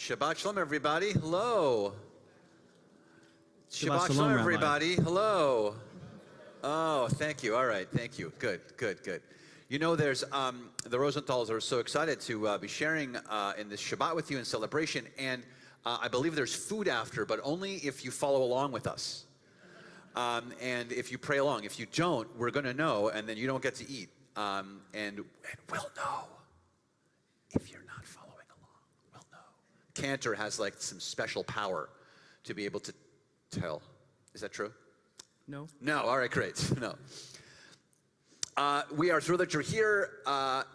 Shabbat Shalom, everybody. Hello. Shabbat Shalom, everybody. Hello. Oh, thank you. All right. Thank you. Good, good, good. You know, there's the Rosenthals are so excited to be sharing in this Shabbat with you in celebration. And I believe there's food after, but only if you follow along with us. And if you pray along. If you don't, we're going to know, and then you don't get to eat. And we'll know if you're not following along. We'll know. Cantor has like some special power to be able to tell. Is that true? No. No. All right, great. No. We are thrilled that you're here.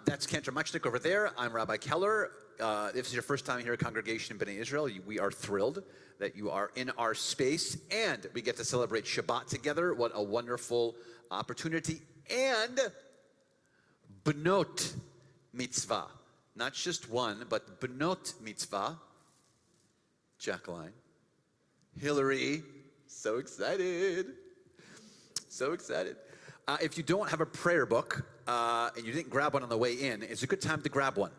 That's Cantor Machnik over there. I'm Rabbi Keller. If this is your first time here at Congregation in B'nai Israel, we are thrilled that you are in our space, and we get to celebrate Shabbat together. What a wonderful opportunity. And B'not Mitzvah. Not just one, but B'not Mitzvah. Jacqueline. Hilary. So excited. So excited. If you don't have a prayer book and you didn't grab one on the way in, it's a good time to grab one.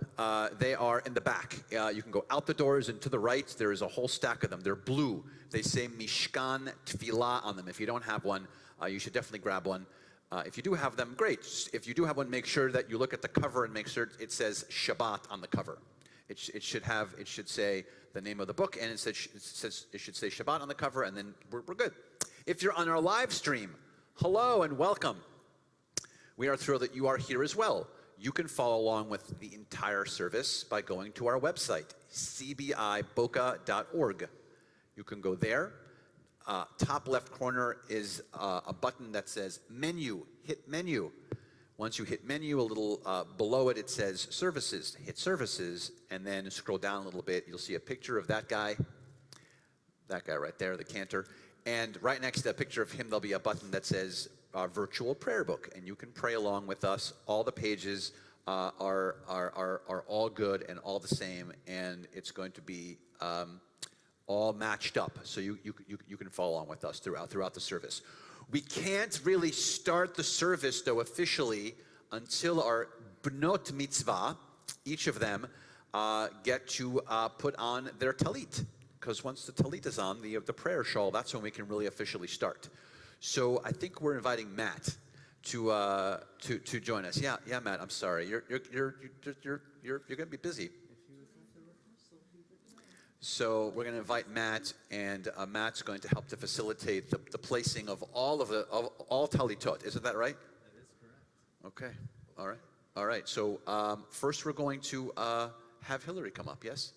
They are in the back. You can go out the doors and to the right. There is a whole stack of them. They're blue. They say Mishkan Tfilah on them. If you don't have one, you should definitely grab one. If you do have them, great. If you do have one, make sure that you look at the cover and make sure it says Shabbat on the cover. It should say the name of the book, and it should say Shabbat on the cover, and then we're good. If you're on our live stream, hello and welcome. We are thrilled that you are here as well. You can follow along with the entire service by going to our website, cbiboca.org. You can go there. Top left corner is a button that says menu. Hit menu. Once you hit menu, a little below it, it says services. Hit services, and then scroll down a little bit. You'll see a picture of that guy right there, the cantor. And right next to that picture of him, there'll be a button that says virtual prayer book, and you can pray along with us. All the pages are all good and all the same, and it's going to be all matched up, so you can follow along with us throughout the service. We can't really start the service, though, officially until our B'not Mitzvah, each of them, get to put on their talit. Because once the talit is on, the prayer shawl, that's when we can really officially start. So I think we're inviting Matt to join us. Yeah, Matt. I'm sorry. You're going to be busy. So we're going to invite Matt, and Matt's going to help to facilitate the placing of all talitot. Isn't that right? That is correct. Okay. All right. So first, we're going to have Hilary come up. Yes.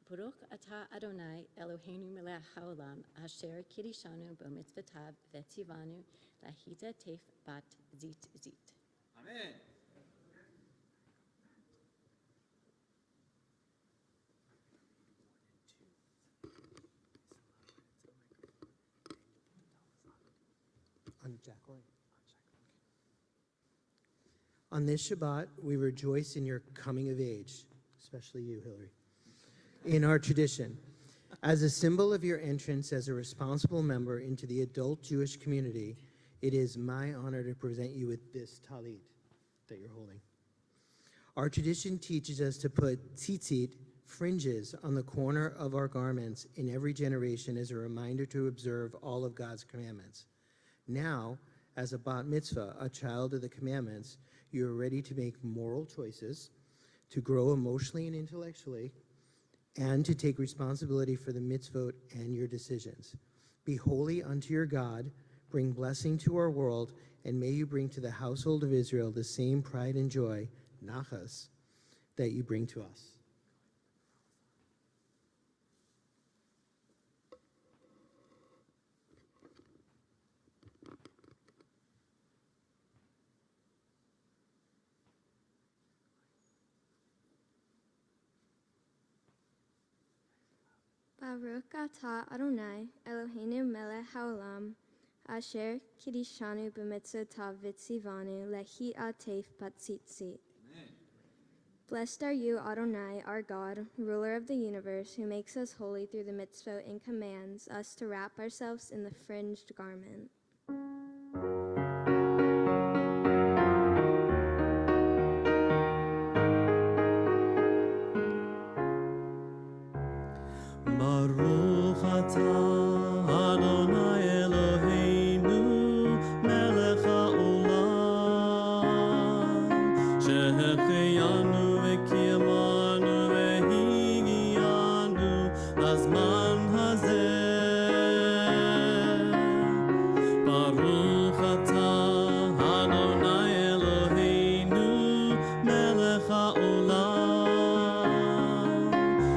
Baruch atah Adonai Eloheinu melech haolam asher kirishanu b'mitzvotav v'tzivanu lahita tef bat zit zit. Amen. On Jacqueline. On this Shabbat, we rejoice in your coming of age, especially you, Hilary. In our tradition, as a symbol of your entrance as a responsible member into the adult Jewish community, it is my honor to present you with this talit that you're holding. Our tradition teaches us to put tzitzit, fringes, on the corner of our garments in every generation as a reminder to observe all of God's commandments. Now, as a bat mitzvah, a child of the commandments, you are ready to make moral choices, to grow emotionally and intellectually, and to take responsibility for the mitzvot and your decisions. Be holy unto your God, bring blessing to our world, and may you bring to the household of Israel the same pride and joy, nachas, that you bring to us. Baruch atah Adonai Eloheinu melech haolam asher kidishanu b'mitzvotav v'tzivanu lehi atef batzitzit. Blessed are you, Adonai, our God, ruler of the universe, who makes us holy through the mitzvot and commands us to wrap ourselves in the fringed garment. Baruch atah Adonai Eloheinu melech haolam שהחיינו וקיימנו והגיענו לזמן הזה. ברוך אתה אדוני אלוהינו מלך העולם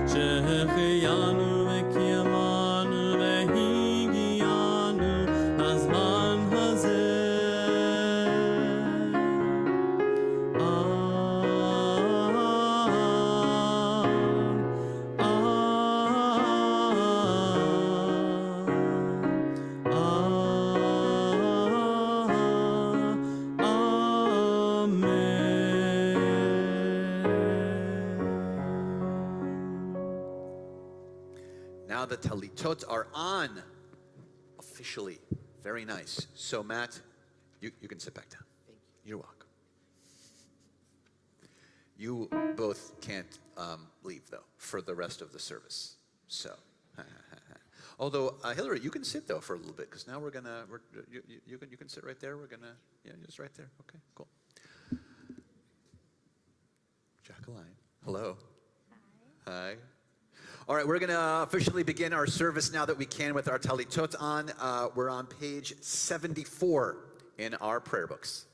שהחיינו וקיימנו והגיענו לזמן הזה. Now the talitot are on, officially. Very nice. So Matt, you can sit back down. You're welcome. You both can't leave, though, for the rest of the service. So, although, Hilary, you can sit, though, for a little bit, because now you can sit right there. We're going to, yeah, just right there. Okay, cool. Jacqueline, hello. Hi. All right, we're going to officially begin our service now that we can with our talitot on. We're on page 74 in our prayer books.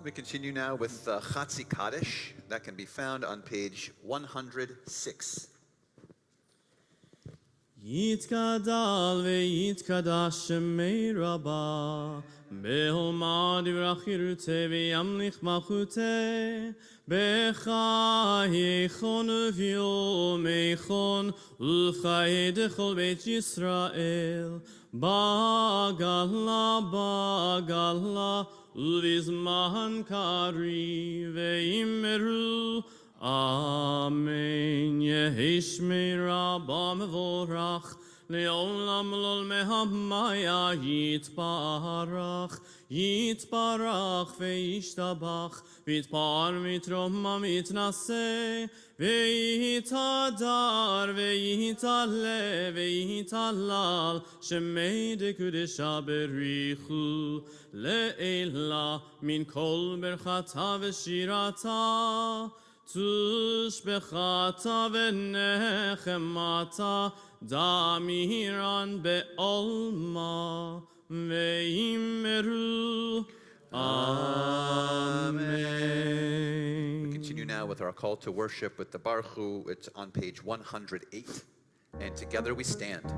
We continue now with Chatzi Kaddish. That can be found on page 106. יתגדל ויתקדש שמי רבה, בהולמה דברכירותי וימליך מלכותי, בחייכון וביומייכון ובחיי דכל בית ישראל, בגלה בגלה ובזמן קריב ואמרו אמן. יהי שמי רבה מבורך לעולם לעולמי המאיה יתברך. יתברך וישתבח, ויתפאר ויתרומם ויתנשא, ויתהדר ויתעלה ויתהלל, שמי דקודשה בריחו, לעילה מן כל ברכתה ושירתה, תשבחתה ונחמתה, דמירן בעולמה, ואמרו Amen. We continue now with our call to worship with the Baruch Hu. It's on page 108. And together we stand.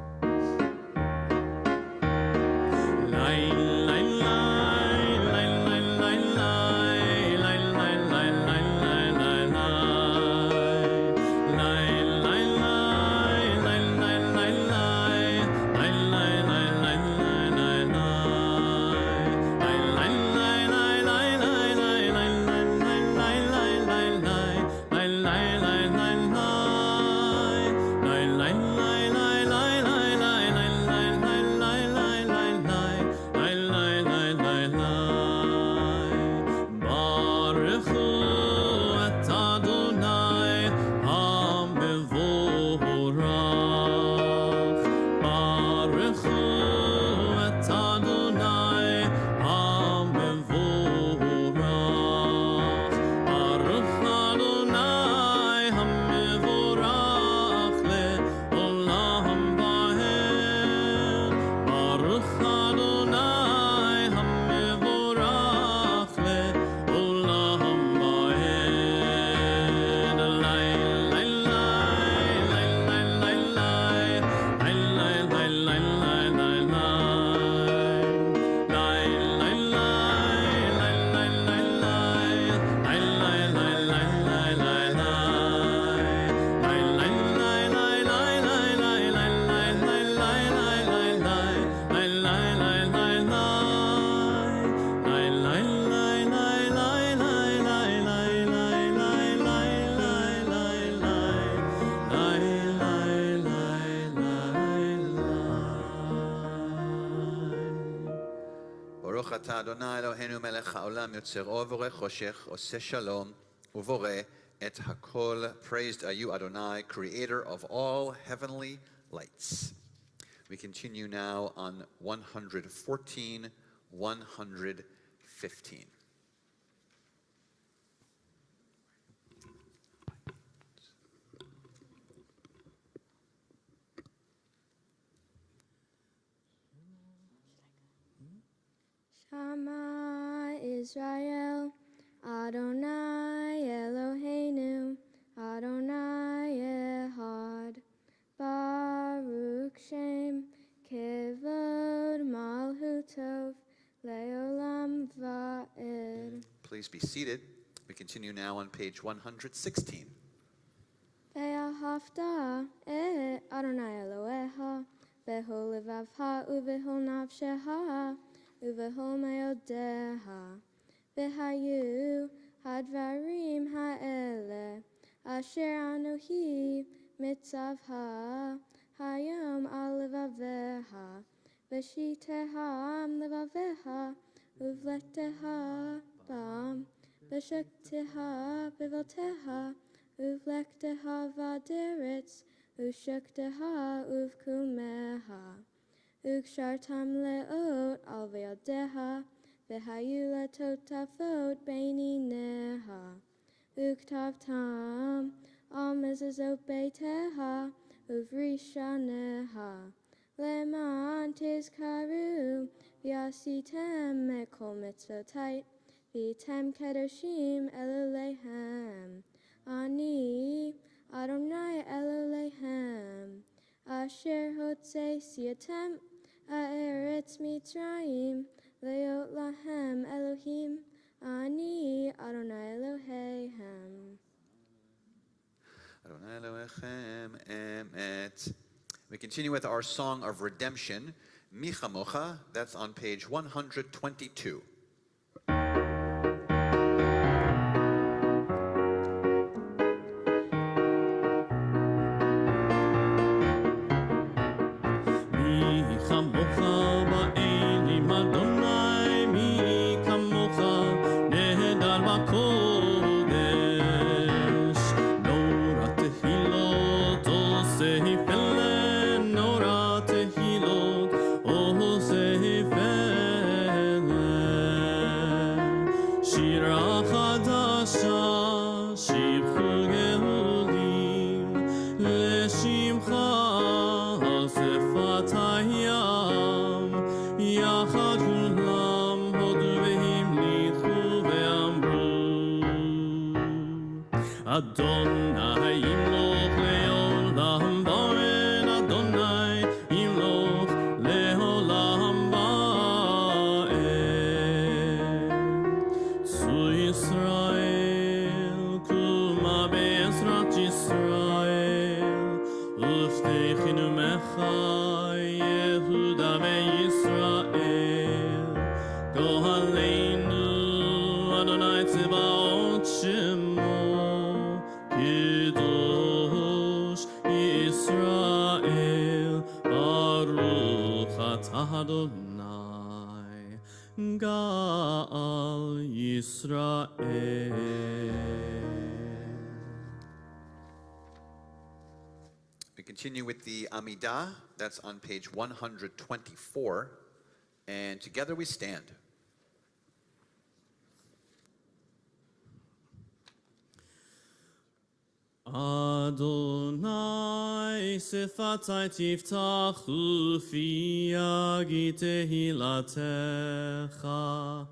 אתה אדוני אלוהינו מלך העולם יוצר אור ובורא חושך עושה שלום ובורא את הכל. Praised are you Adonai, creator of all heavenly lights. We continue now on 114, 115. Shama Israel, Adonai Eloheinu, Adonai Echad, Baruch Shem, Kevod Malhutov, Leolam Va'ed. Please be seated. We continue now on page 116. Ve'ahavta et Adonai Elohecha, Be'hol levavcha u'be'hol nafshecha, Uvehol meodeha, v'hayu hadvarim ha'ele, asher anohi mitzavha, hayom al levaveha, v'shiteham levaveha, uvlekteha bam, v'shekteha bevolteha, uvlekteha v'aderetz, ushekteha uvkumeha. Ukshartam leot al ve'adeha, v'hayu letotafot beinineha. Uktavtam al mezazot beiteha, uvrishaneha. Leman tizkaru, v'yasitem ekol mitzvotait, v'yitem kedoshim elolehem. Ani Adonai elolehem, asher hotze siatem, Eretz Mitzrayim, Leot Lahem Elohim, Ani Adonai Elohehem. Adonai Elohechem Emet. We continue with our song of redemption, Michamocha. That's on page 122. Adonai, Adonai yimloch leolam va'ed, Adonai yimloch leolam va'ed. Zu Yisrael, kuma be'ezrat Yisrael, uftechinu mecha Yehuda ve'Yisrael. Gohaleinu Adonai Tzebaot Shemo, Kiddush Yisrael, Baruch atah Adonai, Gaal Yisrael. We continue with the Amidah. That's on page 124. And together we stand. Adonai sifatai tiftachu fi yagi tehilatecha.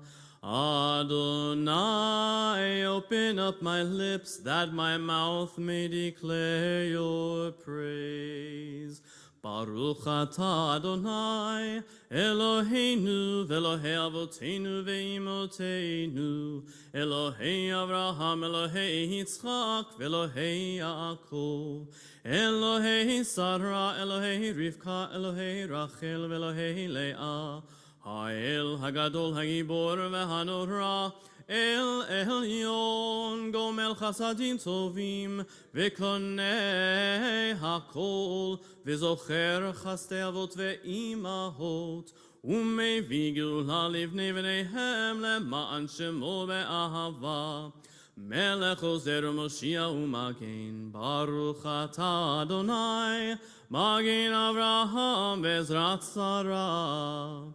Adonai, open up my lips that my mouth may declare your praise. Baruch atah Adonai, Eloheinu v'Elohei avoteinu ve'imotenu, Elohei Avraham, Elohei Yitzchak, v'Elohei Yaakov, Elohei Sarah, Elohei Rivka, Elohei Rachel, v'Elohei Leah, Ha'el Hagadol Hagibor v'Hanora, El Elyon, Gomel Chasadim Tovim, V'konei Hakol, V'zocher Chastei Avot Ve'imahot, U'mevii Geula Livnei V'neihem Le'ma'an Shemo Be'ahava, Melech Ozer Moshiach U'Magen, Baruch atah Adonai, Magen Avraham V'ezrat Sarah.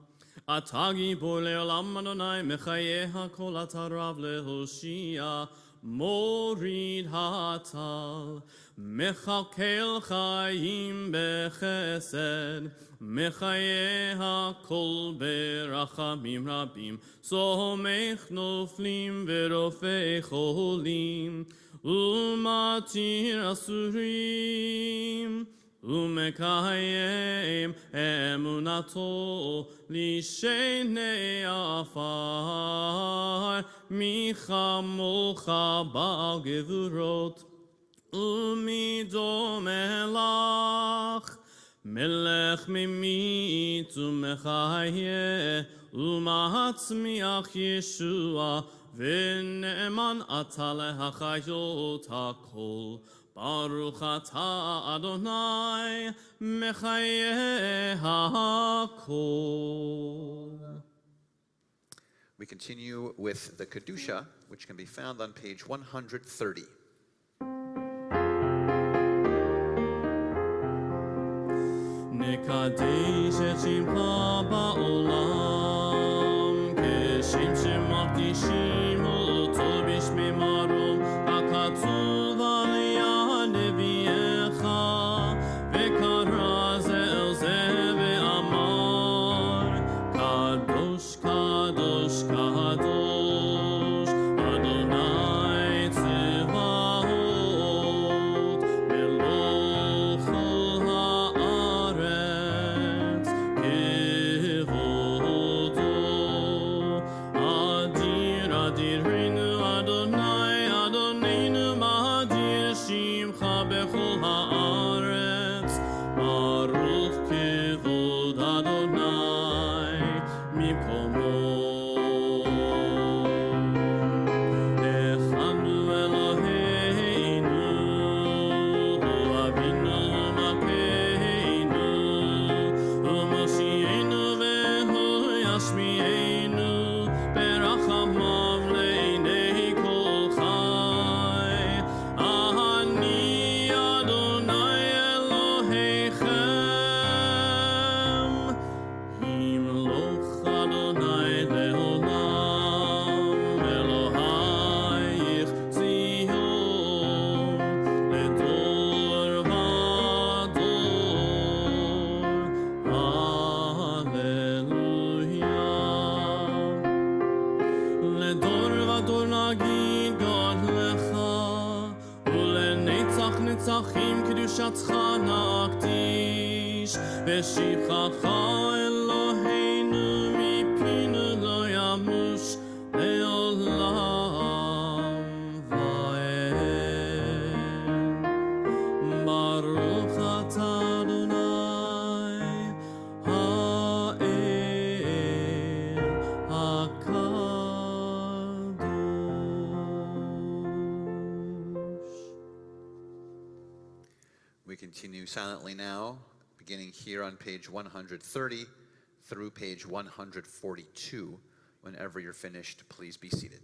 Atagi bor leolam Adonai mechaye hakol atarav lehoshia morid hatal mechakel chayim bechesed mechaye hakol berachamim rabim somech noflim verofei cholim umatir asurim Umekayem emunato lishenei afar michamocha ba'al gevurot umido melach melech mimit umechaye umahatzmiach Yeshua v'ne'eman ata lehachayot hakol Baruch atah Adonai mechaye hakol. We continue with the Kedusha, which can be found on page 130. Nekadesh et shimcha ba'olam keshem shemakdishim oto b'shmei marom hakatuv מלאכים קדושתך נקדיש, ושבחך אלוהינו מפינו לא ימוש לעולם ועד. ברוך אתה אדוני האל הקדוש. We continue silently now, beginning here on page 130 through page 142. Whenever you're finished, please be seated.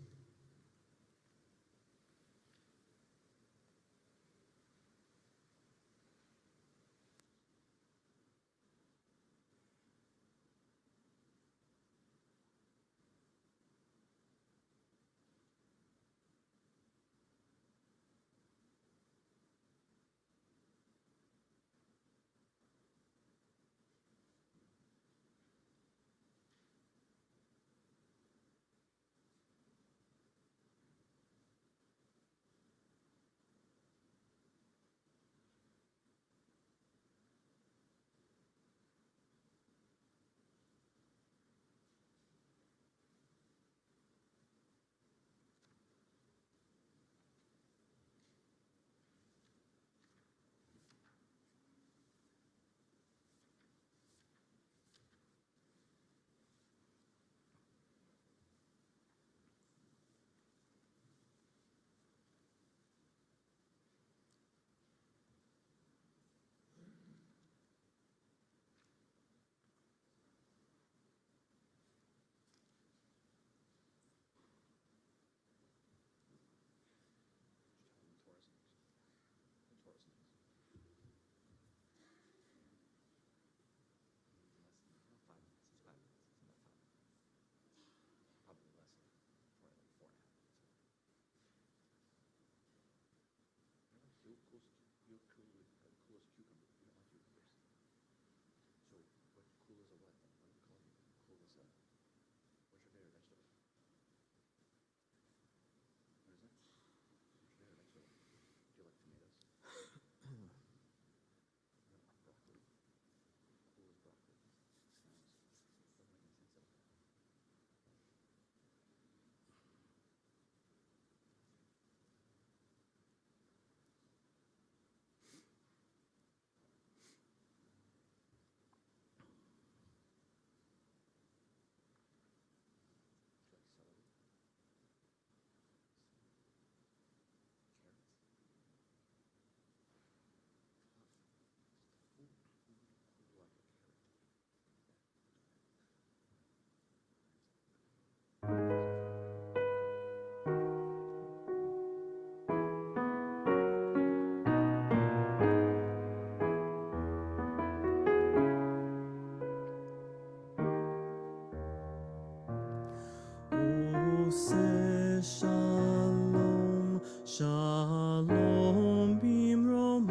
Shalom bimromav,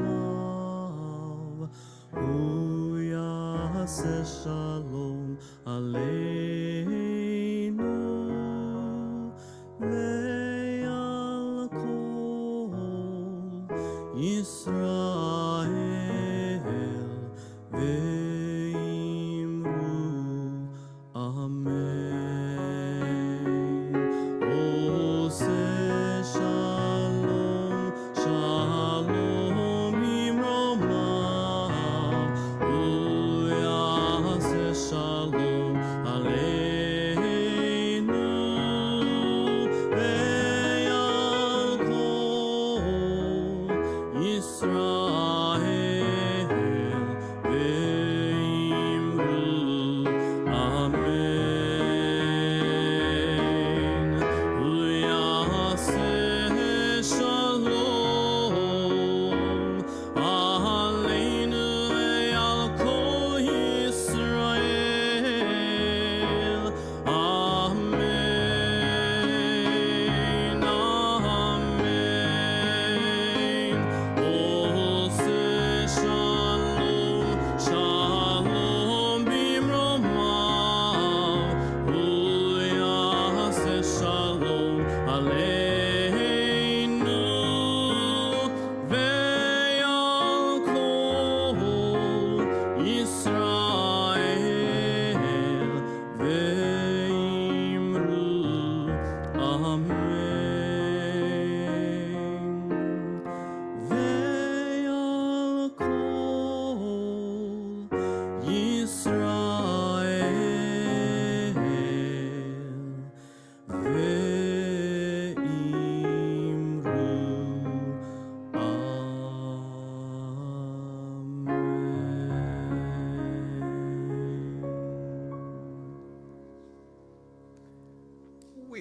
hu yaseh shalom aleinu, ve'al kol Yisrael, ve'imru amen. Oseh shalom, shalom imromav, hu yaseh shalom aleinu, ve'al kol Yisrael.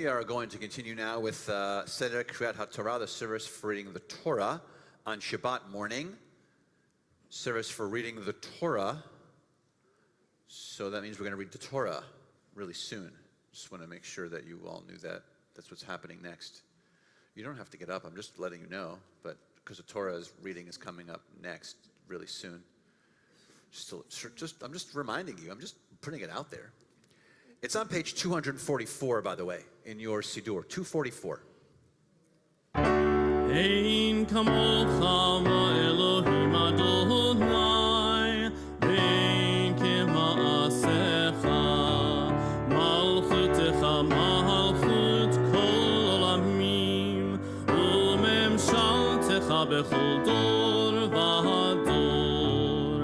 We are going to continue now with Seder Kriyat HaTorah, the service for reading the Torah on Shabbat morning. Service for reading the Torah. So that means we're going to read the Torah really soon. Just want to make sure that you all knew that. That's what's happening next. You don't have to get up. I'm just letting you know. But because the Torah's reading is coming up next really soon. I'm just reminding you. I'm just putting it out there. It's on page 244, by the way, in your Siddur. 244. Ein kamocha Elohim Adonai, vein kema'asecha, malchutecha malchut kol olamim, umemshaltecha bechol dor v'hador.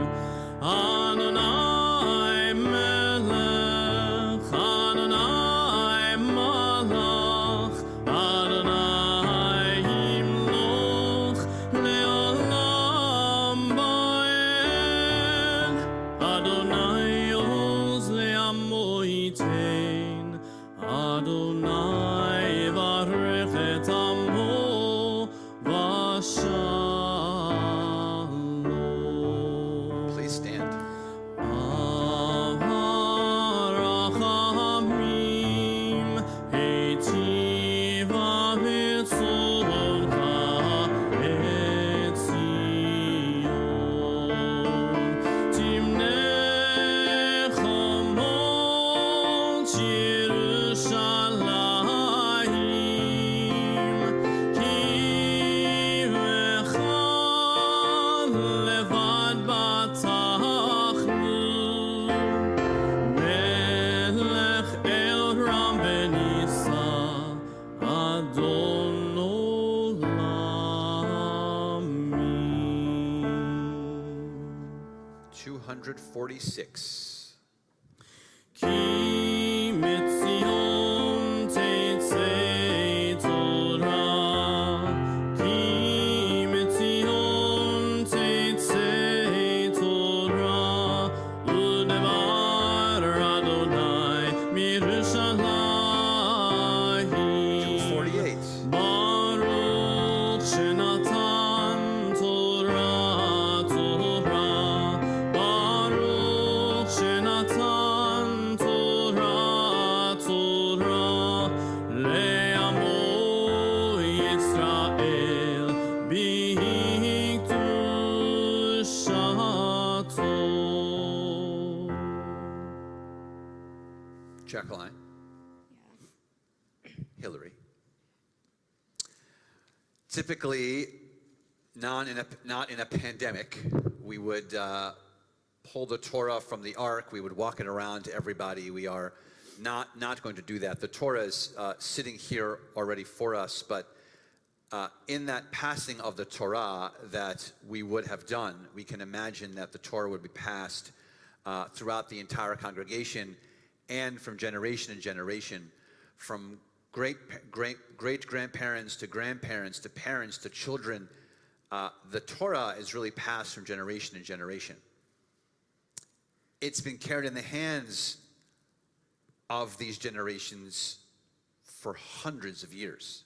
Adonai melech, Adonai malach, Adonai himloch le'olam ba'ed, Adonai oz le'amo yitein, Adonai yivarech et amo v'shalom. Please stand. Avarachamim heitiva v'tzorcha et Zion. Timnecha mot Yerushalayim, ki v'echad levad batachnu. Melech el ram benisa, Adon olamim. 246. Ki mitzion teitzei Torah, ki mitzion teitzei Torah, u'devar Adonai mirushalayim. 248. Baruch shenatan Torah, Torah, Baruch shenatan Torah, Torah, le'amo Yisrael b'kedushato. Jacqueline. Hilary. Typically, not in a pandemic, we would pull the Torah from the ark. We would walk it around to everybody. We are not going to do that. The Torah is sitting here already for us, but in that passing of the Torah that we would have done, we can imagine that the Torah would be passed throughout the entire congregation and from generation to generation, from great-grandparents to grandparents to parents to children. The Torah is really passed from generation to generation. It's been carried in the hands of these generations for hundreds of years,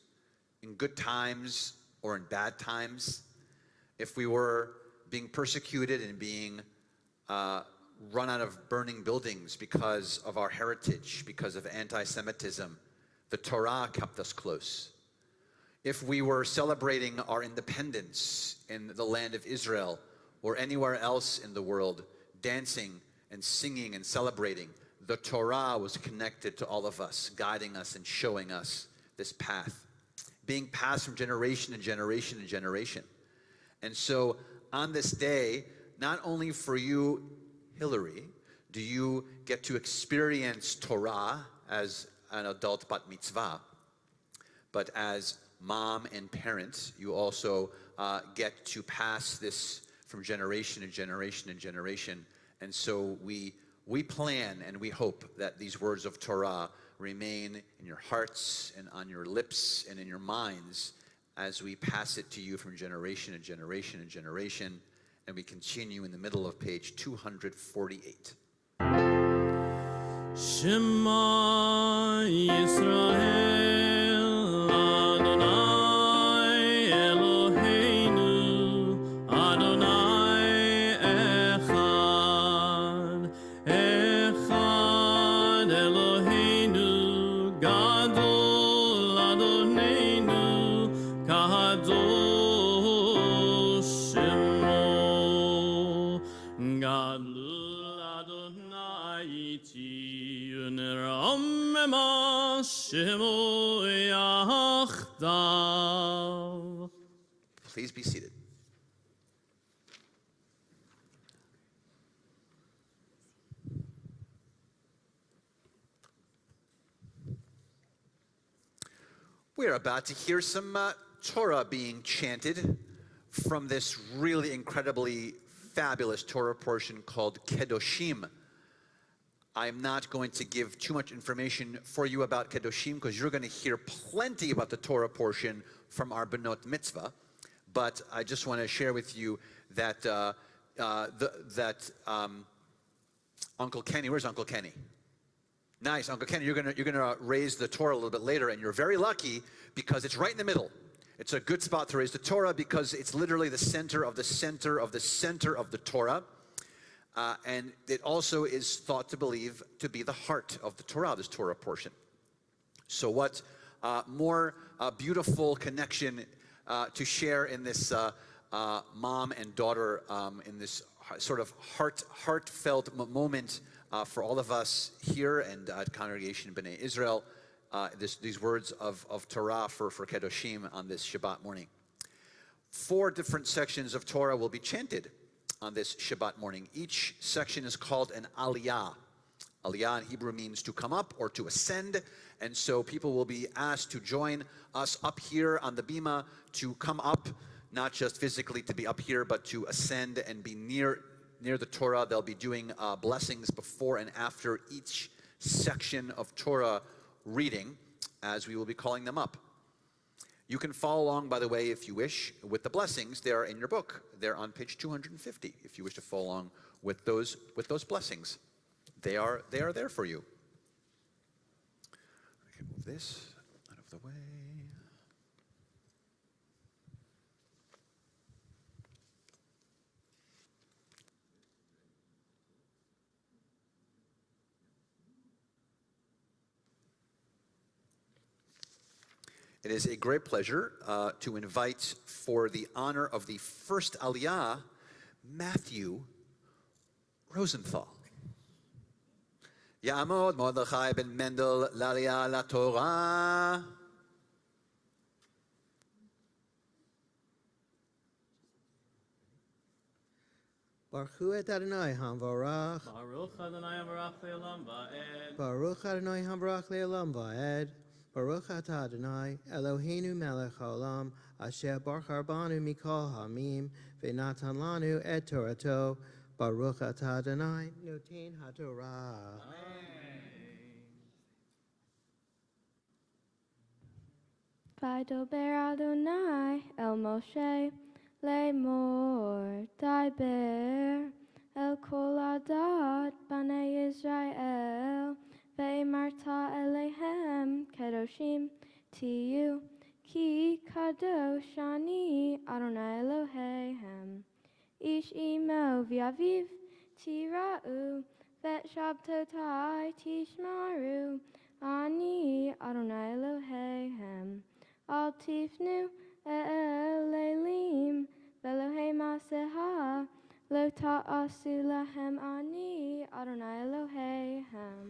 in good times or in bad times. If we were being persecuted and being run out of burning buildings because of our heritage, because of anti-Semitism, the Torah kept us close. If we were celebrating our independence in the land of Israel or anywhere else in the world, dancing and singing and celebrating, the Torah was connected to all of us, guiding us and showing us this path, being passed from generation to generation to generation. And so on this day, not only for you, Hilary, do you get to experience Torah as an adult bat mitzvah, but as mom and parent, you also get to pass this from generation to generation to generation. And so we plan and we hope that these words of Torah remain in your hearts and on your lips and in your minds as we pass it to you from generation to generation to generation. And we continue in the middle of page 248. Shema Yisrael Adonai Eloheinu Adonai Echad Echad Eloheinu Gadol Adonenu Kadosh Shemo Gadol Adonai Iti Uneramema Shemo Yachdav. Please be seated. We're about to hear some Torah being chanted from this really incredibly fabulous Torah portion called Kedoshim. I'm not going to give too much information for you about Kedoshim because you're going to hear plenty about the Torah portion from our Benot Mitzvah. But I just want to share with you that Uncle Kenny, where's Uncle Kenny? Nice, Uncle Kenny, you're gonna raise the Torah a little bit later, and you're very lucky because it's right in the middle. It's a good spot to raise the Torah because it's literally the center of the center of the center of the Torah. And it also is thought to believe to be the heart of the Torah, this Torah portion. So what more beautiful connection to share in this mom and daughter in this sort of heartfelt moment for all of us here and at Congregation B'nai Israel, these words of Torah for Kedoshim on this Shabbat morning. 4 different sections of Torah will be chanted on this Shabbat morning. Each section is called an aliyah. Aliyah in Hebrew means to come up or to ascend, and so people will be asked to join us up here on the bima to come up, not just physically to be up here, but to ascend and be near the Torah. They'll be doing blessings before and after each section of Torah reading, as we will be calling them up. You can follow along, by the way, if you wish, with the blessings. They are in your book. They're on page 250, if you wish to follow along with those blessings. They are there for you. I can move this out of the way. It is a great pleasure to invite, for the honor of the first Aliyah, Matthew Rosenthal. Ya'amod Mordechai ben Mendel l'Aliyah LaTorah. Baruch hu et Adonai hamvarach. Baruch Adonai Amarach Le'olam Va'ed. Baruch Adonai hamvarach le'olam va'ed. Baruch atah Adonai Eloheinu melech haolam asher bachar banu mikol hamim ve'natan lanu et Torato. Baruch atah Adonai noten haTorah. Vaydober Adonai el Moshe Lemor Diber el kol adat Bnei Israel Ve'marta elehem kedoshim tiyu ki kadosh ani Adonai Elohehem ish imo v'aviv tira'u vet shabtotai tishmaru ani Adonai Elohehem al tifnu e'elelim ve'lohei maseha lo ta'asu lahem ani Adonai Elohehem.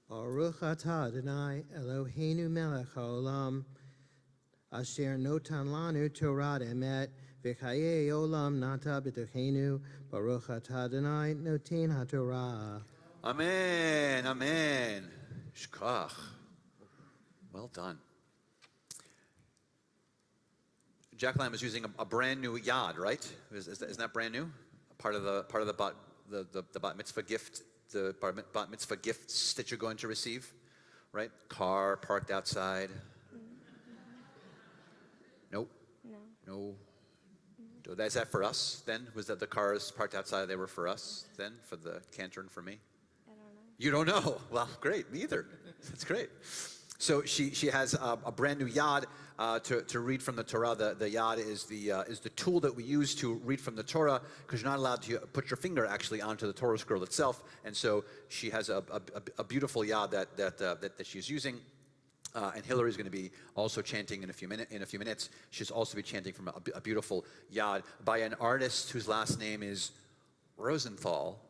Baruch atah Adonai Eloheinu melech haolam asher notan lanu Torah emet v'chayei olam nata b'tochenu. Baruch atah Adonai noten haTorah. Amen, amen. Shkach. Well done. Jacqueline was using a brand new yad, right? Isn't that brand new? Part of the bat mitzvah gift, the bat mitzvah gifts that you're going to receive, right? Car parked outside. Nope. No. No. Is that for us then? Was that the cars parked outside, they were for us then? For the cantor and for me? I don't know. You don't know? Well, great, me either. That's great. So she has a brand new yad to read from the Torah. The yad is the tool that we use to read from the Torah, because you're not allowed to put your finger actually onto the Torah scroll itself. And so she has a beautiful yad that she's using. And Hilary is going to be also chanting in a few minutes. She's also be chanting from a beautiful yad by an artist whose last name is Rosenthal.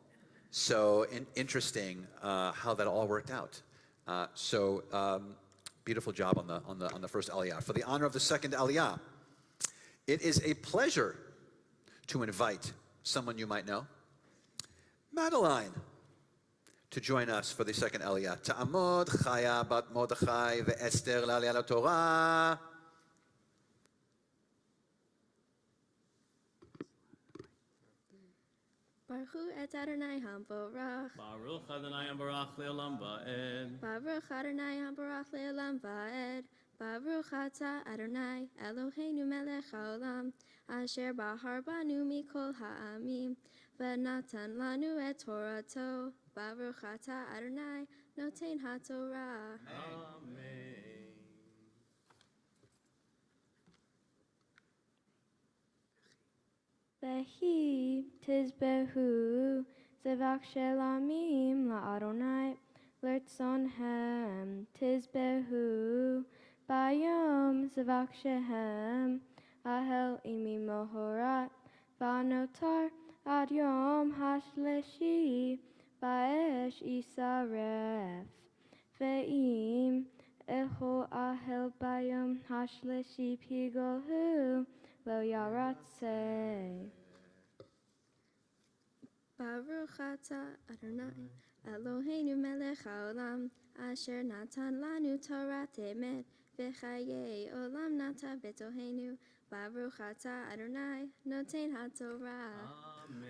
So interesting how that all worked out. Beautiful job on the first aliyah. For the honor of the second aliyah, it is a pleasure to invite someone you might know, Madeline, to join us for the second aliyah. Ta'amod Chaya bat Mordechai ve'Esther la'aliyah Torah. Baruch et Adonai hamborach. Baruch Adonai Barach Le'olam Va'ed. Baruch Adonai hamborach le'olam va'ed. Baruch ata Adonai Eloheinu melech haolam. Asher bahar banu mikol ha'amim. V'natan lanu et Torato. Baruch ata Adonai noten ha'torah. Amen. Behi tizbehu zevach shelamim la'adonai l'rtzonhem tizbehu bayom zevach shehem ahel imi mohorat vanotar ad yom hashleshi ba'esh isaref ve'im echo ahel bayom hashleshi pigolhu lo yaratse. Baruch ata Adonai Eloheinu melech haolam asher natan lanu Torat emet v'chayei olam nata betoheinu. Baruch ata Adonai noten haTorah.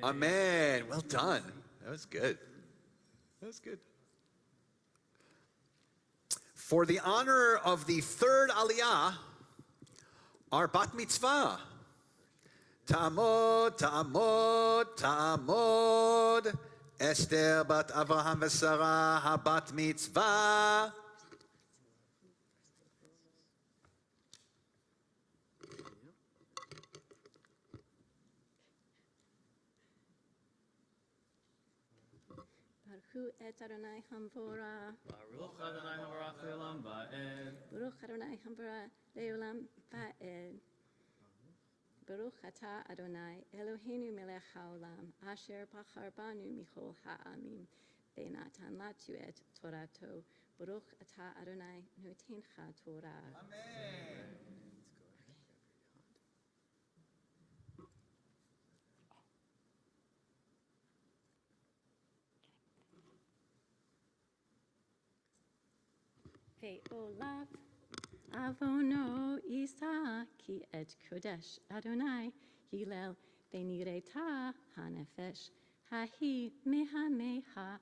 Amen. Well done. That was good. That was good. For the honor of the third aliyah, our bat mitzvah. Ta'amod, ta'amod, ta'amod. Esther bat Avraham v'Sarah habat mitzvah. Baruch et Adonai hamvorah. Baruch Adonai Barach Le'olam Va'ed. Baruch Adonai hamvorah le'olam va'ed. Baruch atah Adonai Eloheinu melech haolam asher bachar banu michol ha'amim ve'natan latu et Torato. Baruch atah Adonai notencha Torah. Ve'olav avono isa ki et kodesh Adonai Hillel ve'nireta hanefesh hahi mehameha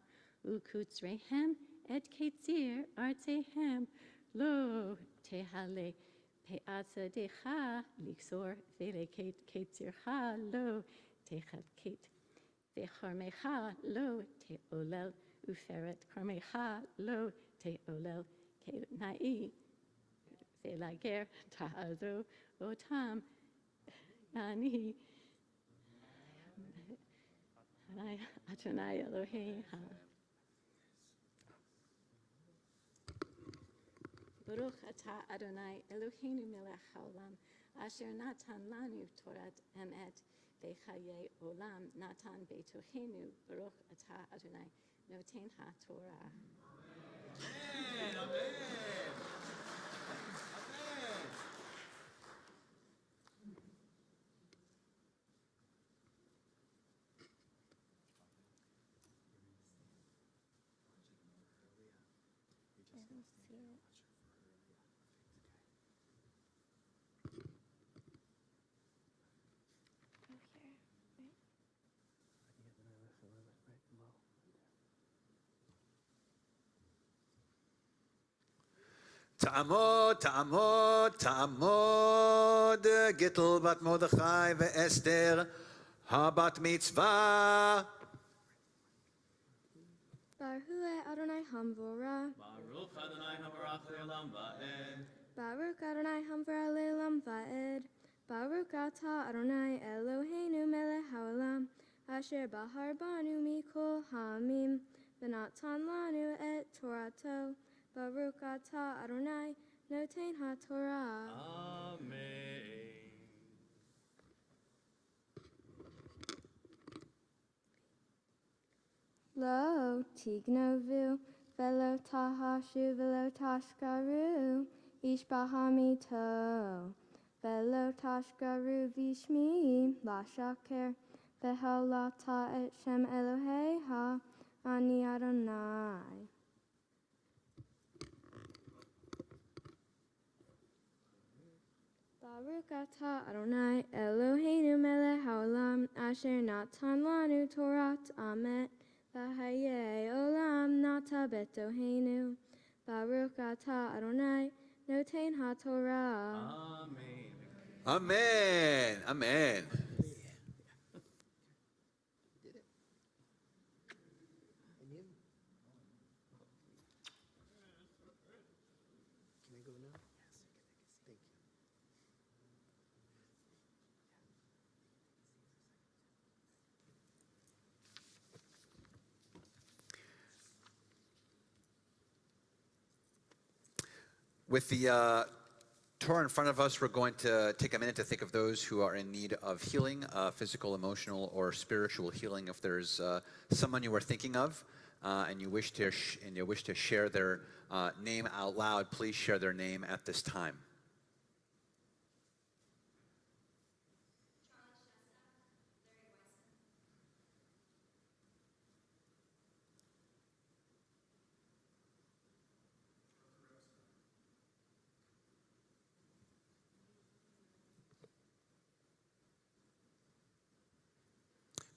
ukutzrehem et ketzir artehem lo tehale pe'atzadecha liksor vele ketzircha lo techalket ve'charmecha lo te'olel uferet karmecha lo te'olel ke'nai ve'lager ta'azo otam yani Adonai Elohim Baruch atah Adonai Eloheinu melech haolam asher natan lanu Torat emet ve'chayei olam natan betohenu. Baruch atah Adonai noten ha'torah. תעמוד, תעמוד, תעמוד, גיטל בת מרדכי ואסתר, הבת מצווה. Baruch Adonai Hamvora. Baruch Adonai Habarach Le'olam Va'ed. Baruch Adonai Hamvora Le'olam Va'ed. Baruch Atah Adonai Eloheinu melech haolam, asher bahar banu mikol ha'amim, v'natan lanu et Torato. Baruch Atah Adonai noten ha'Torah. Amen. Lo tignovu, velo tahashu, velo tashkaru, ish bahamito. Velo tashkaru vishmi, la shaker, vehel la ta et shem Eloheha, ani Adonai. Baruch atah Adonai Eloheinu melech haolam, asher natan lanu Torat amet, v'haye olam nata betoheinu. Baruch atah Adonai noten haTorah. Amen. Amen. Amen. And you? Can I go now? Yes. Thank you. With the Torah in front of us, we're going to take a minute to think of those who are in need of healing, physical, emotional, or spiritual healing. If there's someone you are thinking of and you wish to share their name out loud, please share their name at this time.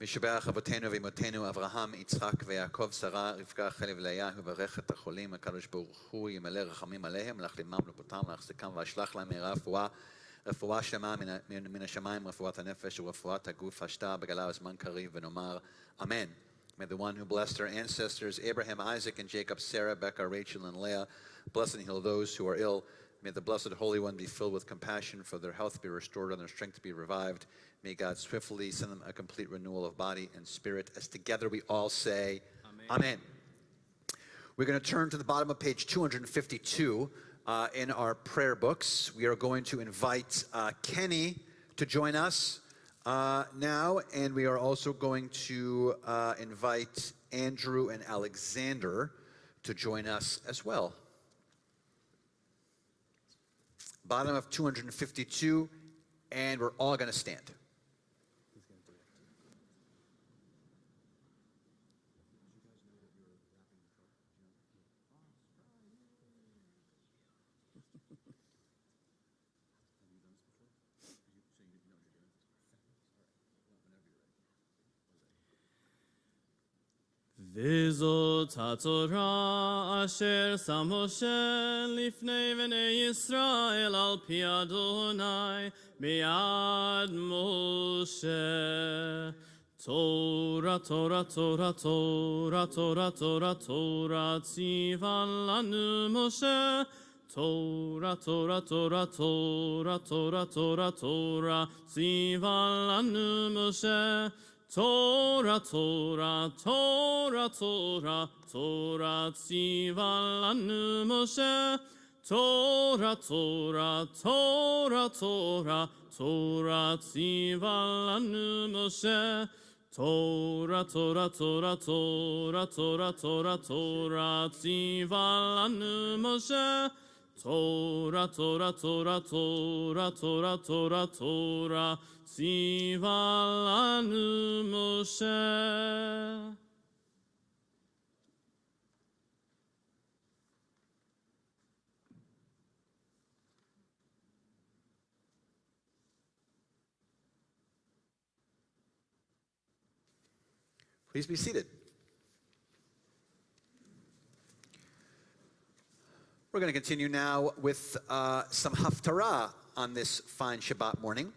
משבח אבותינו ואמותינו אברהם, יצחק ויעקב, שרה, רבקה, רחל ולאה, וברך את החולים, הקדוש ברוך הוא ימלא רחמים עליהם, להחלימם ולפותם, להחזיקם ואשלח להם מהרה רפואה שלמה מן השמיים, רפואת הנפש ורפואת הגוף, השתה בגלה וזמן קריב, ונאמר אמן. May the one who blessed our ancestors, Abraham, Isaac, and Jacob, Sarah, Becca, Rachel, and Leah, bless and heal those who are ill. May the Blessed Holy One be filled with compassion, for their health be restored and their strength be revived. May God swiftly send them a complete renewal of body and spirit. As together we all say, Amen. We're going to turn to the bottom of page 252 in our prayer books. We are going to invite Kenny to join us now, and we are also going to invite Andrew and Alexander to join us as well. Bottom of 252, and we're all going to stand. וזאת התורה אשר שם משה לפני בני ישראל על פי אדוני ביד משה. תורה, תורה, תורה, תורה, תורה, תורה, תורה, ציווה לנו משה. תורה, תורה, תורה, תורה, תורה, תורה, תורה, ציווה לנו משה. Torah, Torah, Torah, Torah, Torah, ציווה לנו משה. Torah, Torah, Torah, Torah, Torah, ציווה לנו משה. Torah, Torah, Torah, Torah, Torah, Torah, Torah, ציווה לנו משה. Torah, Torah, Torah, Torah, Torah, Torah, Torah, ציווה לנו משה. Please be seated. We're going to continue now with some haftarah on this fine Shabbat morning.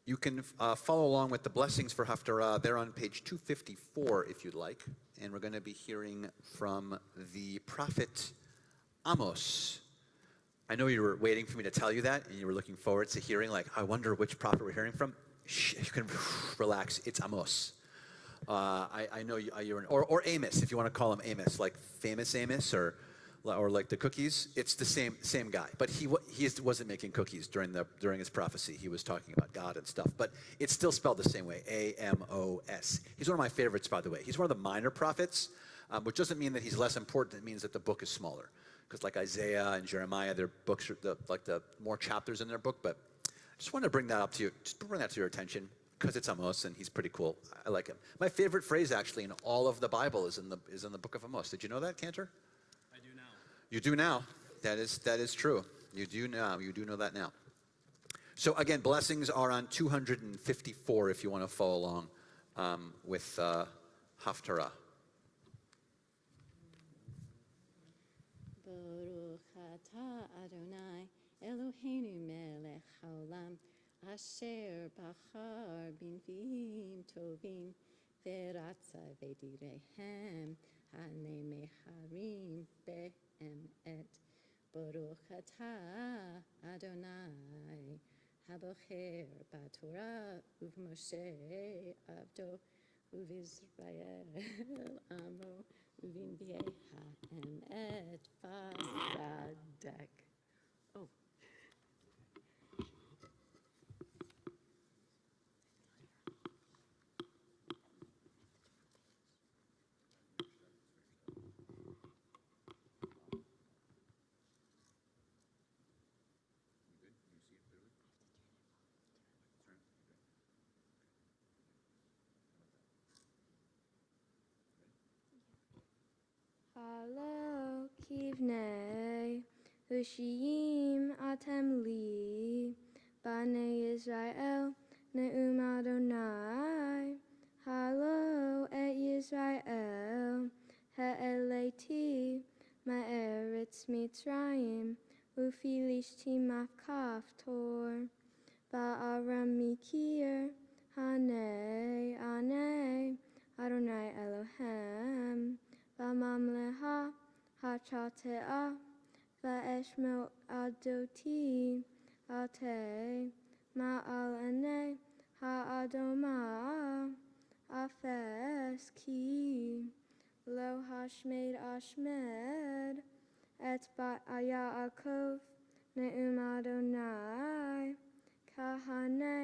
You can follow along with the blessings for haftarah. They're on page 254 if you'd like. And we're going to be hearing from the prophet Amos. I know you were waiting for me to tell you that, and you were looking forward to hearing, like, I wonder which prophet we're hearing from. Shh, you can relax. It's Amos. I know you're or Amos, if you want to call him Amos, like famous Amos, or like the cookies. It's the same guy, but he wasn't making cookies during his prophecy. He was talking about God and stuff, but it's still spelled the same way, Amos. He's one of my favorites, by the way. He's one of the minor prophets, which doesn't mean that he's less important. It means that the book is smaller, because like Isaiah and Jeremiah, their books are the more chapters in their book. But I just want to bring that up to you. Just bring that to your attention. Because it's Amos and he's pretty cool. I like him. My favorite phrase actually in all of the Bible is in the book of Amos. Did you know that, Cantor? I do now. You do now. That is true. You do now. You do know that now. So again, blessings are on 254 if you want to follow along with haftarah. Baruch atah Adonai Eloheinu melech haolam asher bachar b'nviim tovim veratza v'direhem hanemecharim be'emet. Baruch atah Adonai habocher b'Torah uv'Moshe avdo uv'Yisrael amo uv'nbiei ha'emet v'sadek. Oh. Halo kivnei ushiyim atem li b'nei Yisrael ne'um Adonai. Halo et Yisrael ha'eleti ma'eretz Mitzrayim u'filishtim makaftor ba'aram mikir hanei anei Adonai Elohem B'mamleha hachatea va'eshmo adoti ate ma'al ene ha'adoma afes ki lo hashmed ashmed et ba'ayakov ne'um Adonai kahane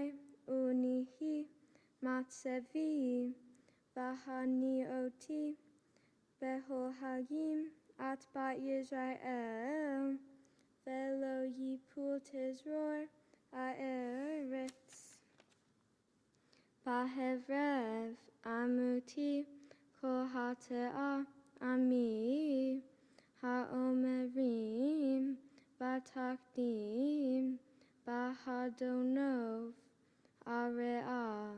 unihi matsevi v'hani oti Behol hagim at bat Yisrael, velo yipul tizror ha'eretz. Bahevrev amuti kol hate'ah ami ha'omerim batakdim bahadonov are'ah.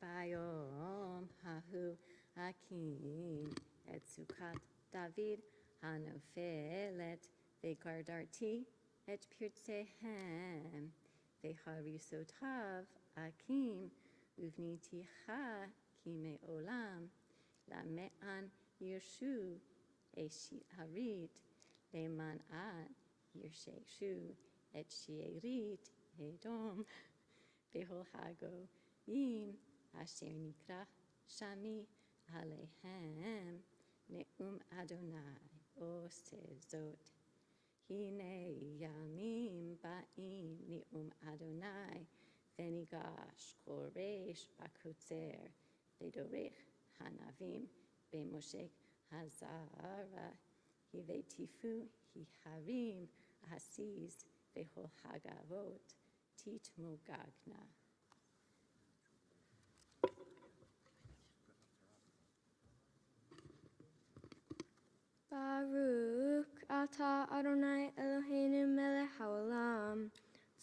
Bayom hahu hakim et sukat David hanofelet vegardarti et pirtzehem veharisotav akim uvniticha kime olam lame'an yirshu harit leman at yirsheshu et shierit edom behol hago im Asher nikra shami alehem ne'um Adonai osezot. Hine yamim ba'im ne'um Adonai venigash koresh bakutzer ledorech hanavim bemoshek hazara hivetifu hiharim hasiz behol hagavot titmugagna. Baruch atah Adonai Eloheinu melech haolam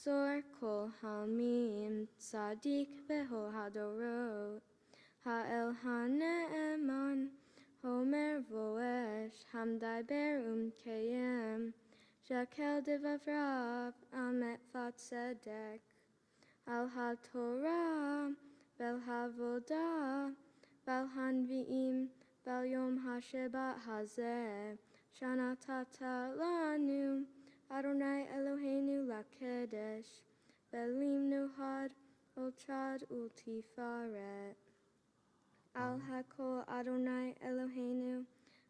Zor kol hamim tzadik behol hadorot. Ha'el hane'eman homer voesh hamdai berum kayem. Jakel devavrav amet tzedek. Al haTorah vel havodah vel hanviim vel yom haShabbat hazeh. Shana tata lanu Adonai Eloheinu lakedesh velim nuhad ultrad ultifaret. Al hakol Adonai Eloheinu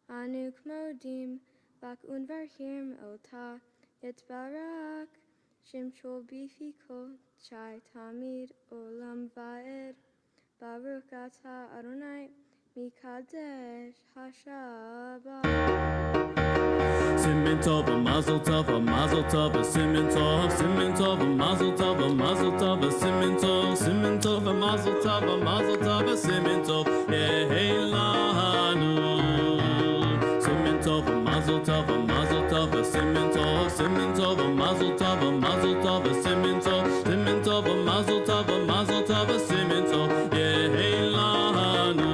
anu kmodim bak unvarhim ota yitbarak shimchol bifikol chai tamid olam vaed. Baruch atah Adonai mikadesh haShabbat. Simen tov, a mazel tov, a mazel tov, a simen tov, a mazel tov, a mazel tov, a simen tov, a mazel tov, a mazel tov, a simen tov, yehelanu. Simen tov, a mazel tov, a mazel tov, a simen tov, a mazel tov, a mazel tov, a simen tov, a mazel tov, a mazel tov, a simen tov, yehelanu.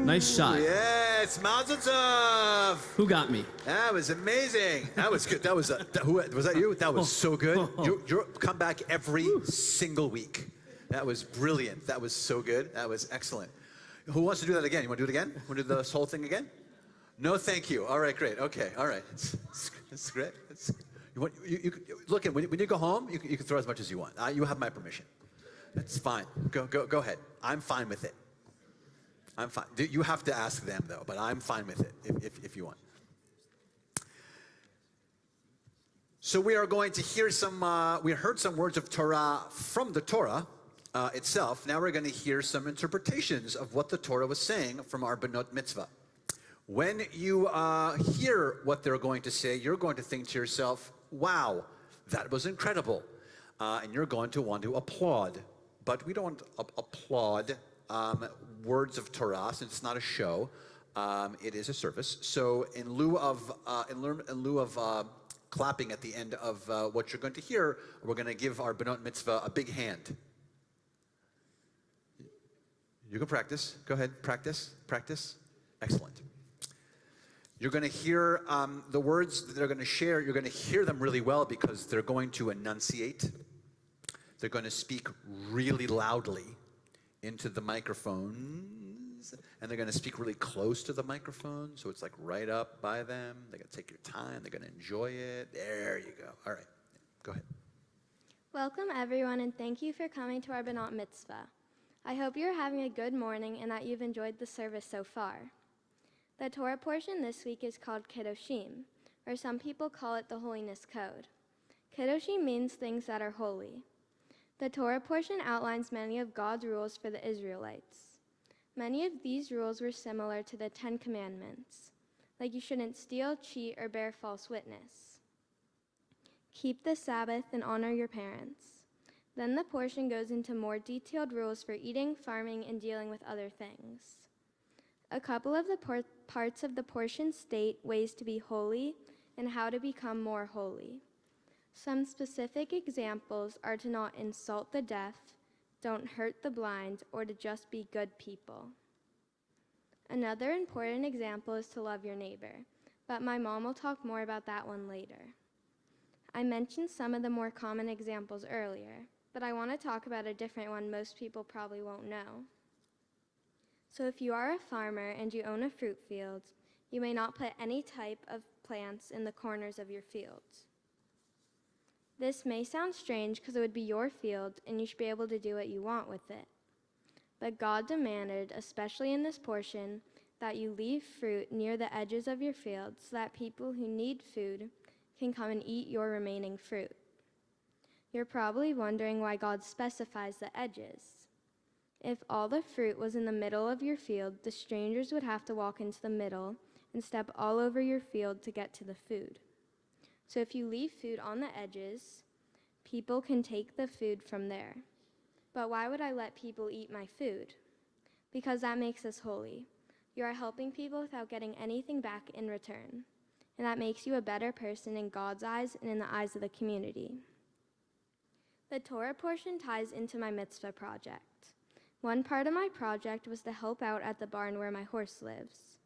Nice shot. Yes, Mazel Tov. Who got me? That was amazing. That was good. That was who was that? You? That was so good. You come back every single week. That was brilliant. That was so good. That was excellent. Who wants to do that again? You want to do it again? Want to do this whole thing again? No, thank you. All right, great. Okay, all right. It's great. Look, when you go home, you can throw as much as you want. You have my permission. That's fine. Go ahead. I'm fine with it. I'm fine. You have to ask them though, but I'm fine with it if you want. So we are going to hear we heard some words of Torah from the Torah itself. Now we're going to hear some interpretations of what the Torah was saying from our Benot Mitzvah. When you hear what they're going to say, you're going to think to yourself, wow, that was incredible. And you're going to want to applaud. But we don't applaud words of Torah, since it's not a show. It is a service. So in lieu of clapping at the end of what you're going to hear, we're going to give our Benot Mitzvah a big hand. You can practice. Go ahead, practice. Excellent. You're going to hear the words that they're going to share. You're going to hear them really well because they're going to enunciate. They're going to speak really loudly into the microphones, and they're going to speak really close to the microphone, so it's like right up by them. They're going to take your time. They're going to enjoy it. There you go. All right. Go ahead. Welcome, everyone, and thank you for coming to our Benot Mitzvah. I hope you're having a good morning and that you've enjoyed the service so far. The Torah portion this week is called Kedoshim, or some people call it the Holiness Code. Kedoshim means things that are holy. The Torah portion outlines many of God's rules for the Israelites. Many of these rules were similar to the 10 Commandments, like you shouldn't steal, cheat, or bear false witness. Keep the Sabbath and honor your parents. Then the portion goes into more detailed rules for eating, farming, and dealing with other things. A couple of the parts of the portion state ways to be holy and how to become more holy. Some specific examples are to not insult the deaf, don't hurt the blind, or to just be good people. Another important example is to love your neighbor, but my mom will talk more about that one later. I mentioned some of the more common examples earlier, but I want to talk about a different one most people probably won't know. So if you are a farmer and you own a fruit field, you may not put any type of plants in the corners of your fields. This may sound strange because it would be your field and you should be able to do what you want with it. But God demanded, especially in this portion, that you leave fruit near the edges of your field so that people who need food can come and eat your remaining fruit. You're probably wondering why God specifies the edges. If all the fruit was in the middle of your field, the strangers would have to walk into the middle and step all over your field to get to the food. So if you leave food on the edges, people can take the food from there. But why would I let people eat my food? Because that makes us holy. You are helping people without getting anything back in return. And that makes you a better person in God's eyes and in the eyes of the community. The Torah portion ties into my mitzvah project. One part of my project was to help out at the barn where my horse lives.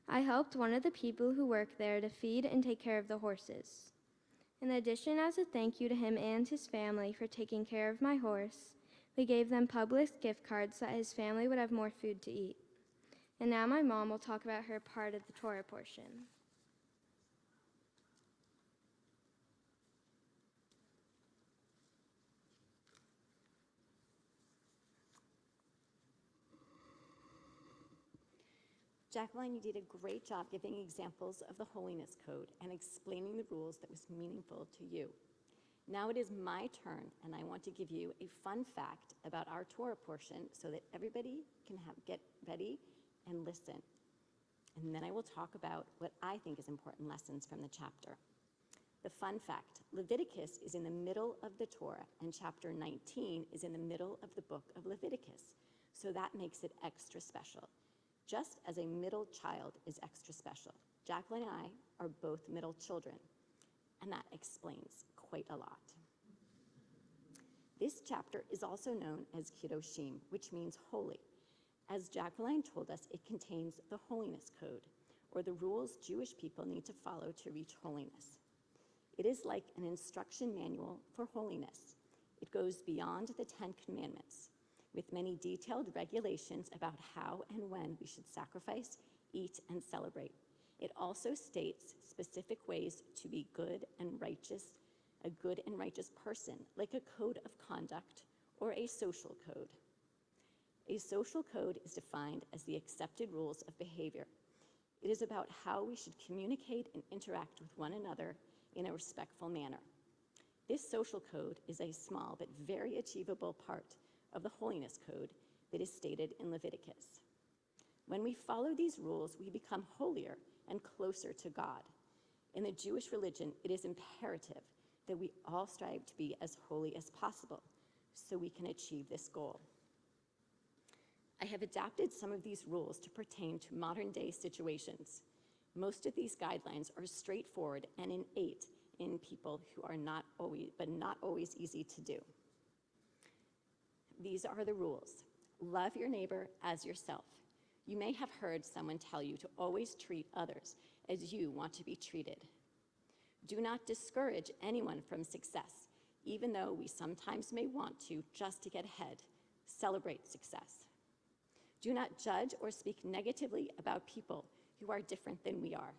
I helped one of the people who work there to feed and take care of the horses. In addition, as a thank you to him and his family for taking care of my horse, we gave them Publix gift cards so that his family would have more food to eat. And now my mom will talk about her part of the Torah portion. Jacqueline, you did a great job giving examples of the Holiness Code and explaining the rules that was meaningful to you. Now it is my turn, and I want to give you a fun fact about our Torah portion so that everybody can get ready and listen. And then I will talk about what I think is important lessons from the chapter. The fun fact, Leviticus is in the middle of the Torah, and chapter 19 is in the middle of the book of Leviticus. So that makes it extra special. Just as a middle child is extra special, Jacqueline and I are both middle children, and that explains quite a lot. This chapter is also known as Kiddushim, which means holy. As Jacqueline told us, it contains the Holiness Code, or the rules Jewish people need to follow to reach holiness. It is like an instruction manual for holiness. It goes beyond the 10 Commandments, with many detailed regulations about how and when we should sacrifice, eat, and celebrate. It also states specific ways to be good and righteous, a good and righteous person, like a code of conduct or a social code. A social code is defined as the accepted rules of behavior. It is about how we should communicate and interact with one another in a respectful manner. This social code is a small but very achievable part of the Holiness Code that is stated in Leviticus. When we follow these rules, we become holier and closer to God. In the Jewish religion, it is imperative that we all strive to be as holy as possible so we can achieve this goal. I have adapted some of these rules to pertain to modern-day situations. Most of these guidelines are straightforward and innate in people who are not always easy to do. These are the rules. Love your neighbor as yourself. You may have heard someone tell you to always treat others as you want to be treated. Do not discourage anyone from success, even though we sometimes may want to just to get ahead. Celebrate success. Do not judge or speak negatively about people who are different than we are.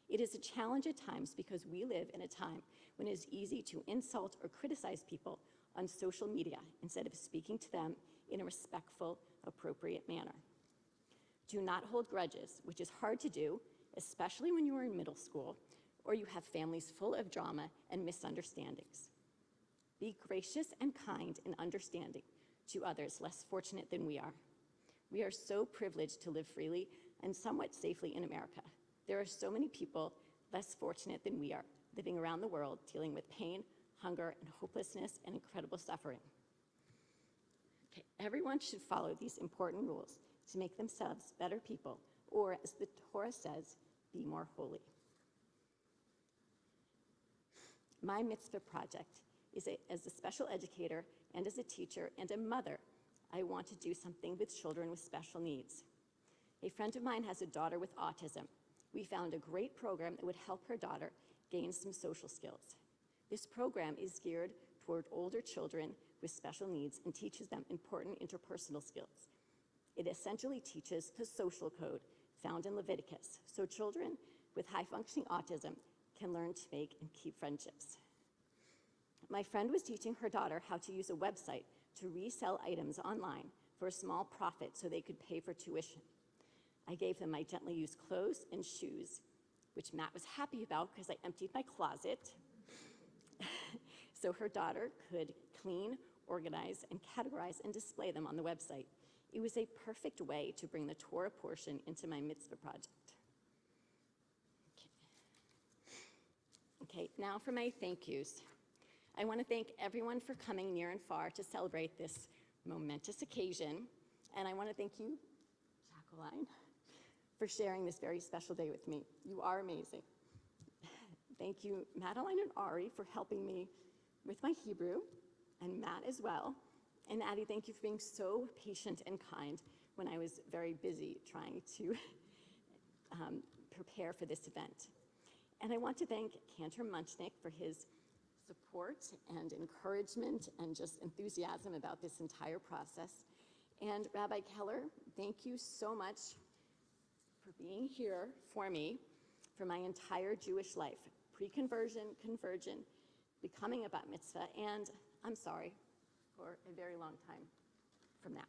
It is a challenge at times because we live in a time when it is easy to insult or criticize people on social media instead of speaking to them in a respectful, appropriate manner. Do not hold grudges, which is hard to do, especially when you are in middle school or you have families full of drama and misunderstandings. Be gracious and kind and understanding to others less fortunate than we are. We are so privileged to live freely and somewhat safely in America. There are so many people less fortunate than we are, living around the world, dealing with pain, hunger, and hopelessness, and incredible suffering. Okay, everyone should follow these important rules to make themselves better people, or as the Torah says, be more holy. My mitzvah project is as a special educator and as a teacher and a mother, I want to do something with children with special needs. A friend of mine has a daughter with autism. We found a great program that would help her daughter gain some social skills. This program is geared toward older children with special needs and teaches them important interpersonal skills. It essentially teaches the social code found in Leviticus, so children with high-functioning autism can learn to make and keep friendships. My friend was teaching her daughter how to use a website to resell items online for a small profit so they could pay for tuition. I gave them my gently used clothes and shoes, which Matt was happy about because I emptied my closet so her daughter could clean, organize, and categorize and display them on the website. It was a perfect way to bring the Torah portion into my mitzvah project. Okay, now for my thank yous. I want to thank everyone for coming near and far to celebrate this momentous occasion, and I want to thank you, Jacqueline, for sharing this very special day with me. You are amazing. Thank you, Madeline and Ari, for helping me with my Hebrew, and Matt as well. And Addie, thank you for being so patient and kind when I was very busy trying to prepare for this event. And I want to thank Cantor Munchnick for his support and encouragement and just enthusiasm about this entire process. And Rabbi Keller, thank you so much for being here for me for my entire Jewish life, pre-conversion, conversion, becoming a bat mitzvah, and I'm sorry, for a very long time from now.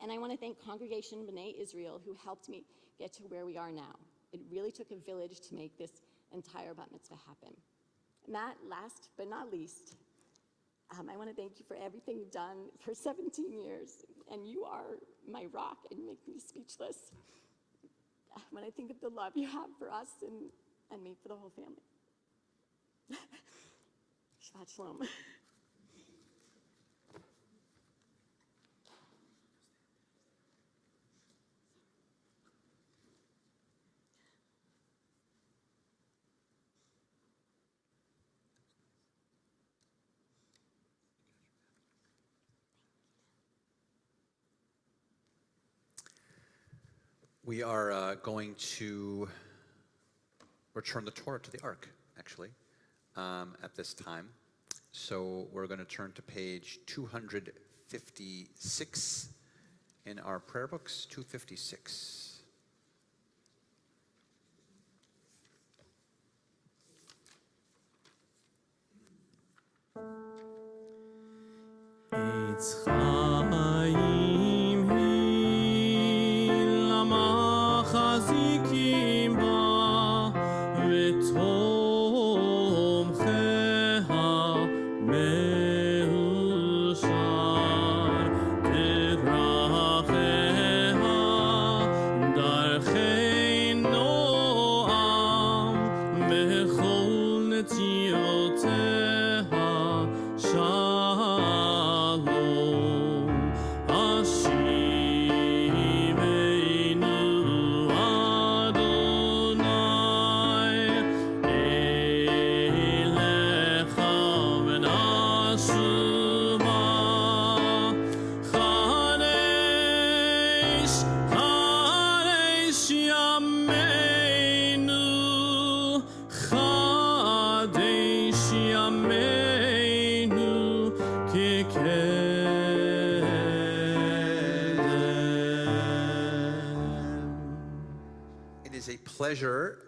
And I want to thank Congregation B'nai Israel, who helped me get to where we are now. It really took a village to make this entire bat mitzvah happen. Matt, last but not least, I want to thank you for everything you've done for 17 years, and you are my rock, and you make me speechless when I think of the love you have for us and me, for the whole family. Shabbat shalom. We are going to return the Torah to the Ark, actually, at this time. So we're going to turn to page 256 in our prayer books, 256. Eitz Chaim hi lama chazikim ba v'tomcheha meushar teracheha darchei noam bechol netioteha Shalom, Ashivenu Adonai, Elecha v'nashuva, Chadesh, Chadesh Yameinu, Chadesh Yameinu. It is a pleasure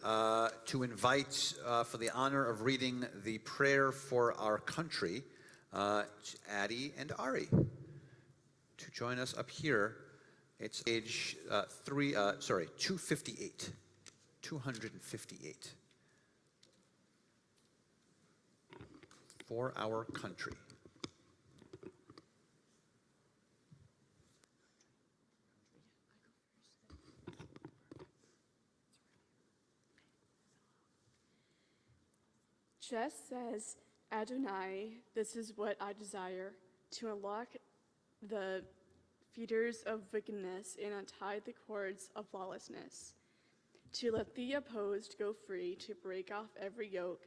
to invite, for the honor of reading the prayer for our country, Addie and Ari to join us up here. It's page 258. 258. For our country. Just says, Adonai, this is what I desire, to unlock the feeders of wickedness and untie the cords of lawlessness, to let the opposed go free, to break off every yoke,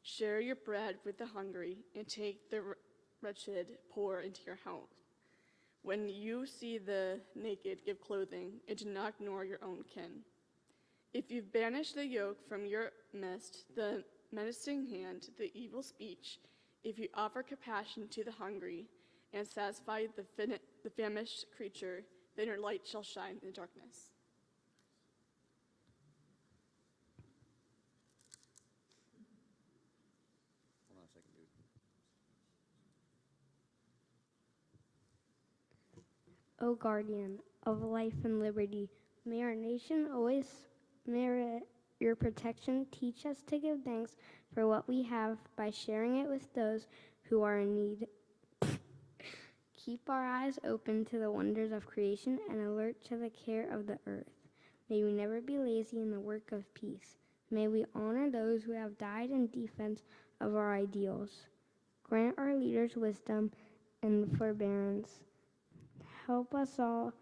share your bread with the hungry, and take the wretched poor into your house. When you see the naked, give clothing, and do not ignore your own kin. If you banish the yoke from your midst, the menacing hand, the evil speech, if you offer compassion to the hungry and satisfy the famished creature, then your light shall shine in the darkness. Hold on a second. O guardian of life and liberty, may our nation always merit your protection. Teach us to give thanks for what we have by sharing it with those who are in need. Keep our eyes open to the wonders of creation and alert to the care of the earth. May we never be lazy in the work of peace. May we honor those who have died in defense of our ideals. Grant our leaders wisdom and forbearance. Help us all.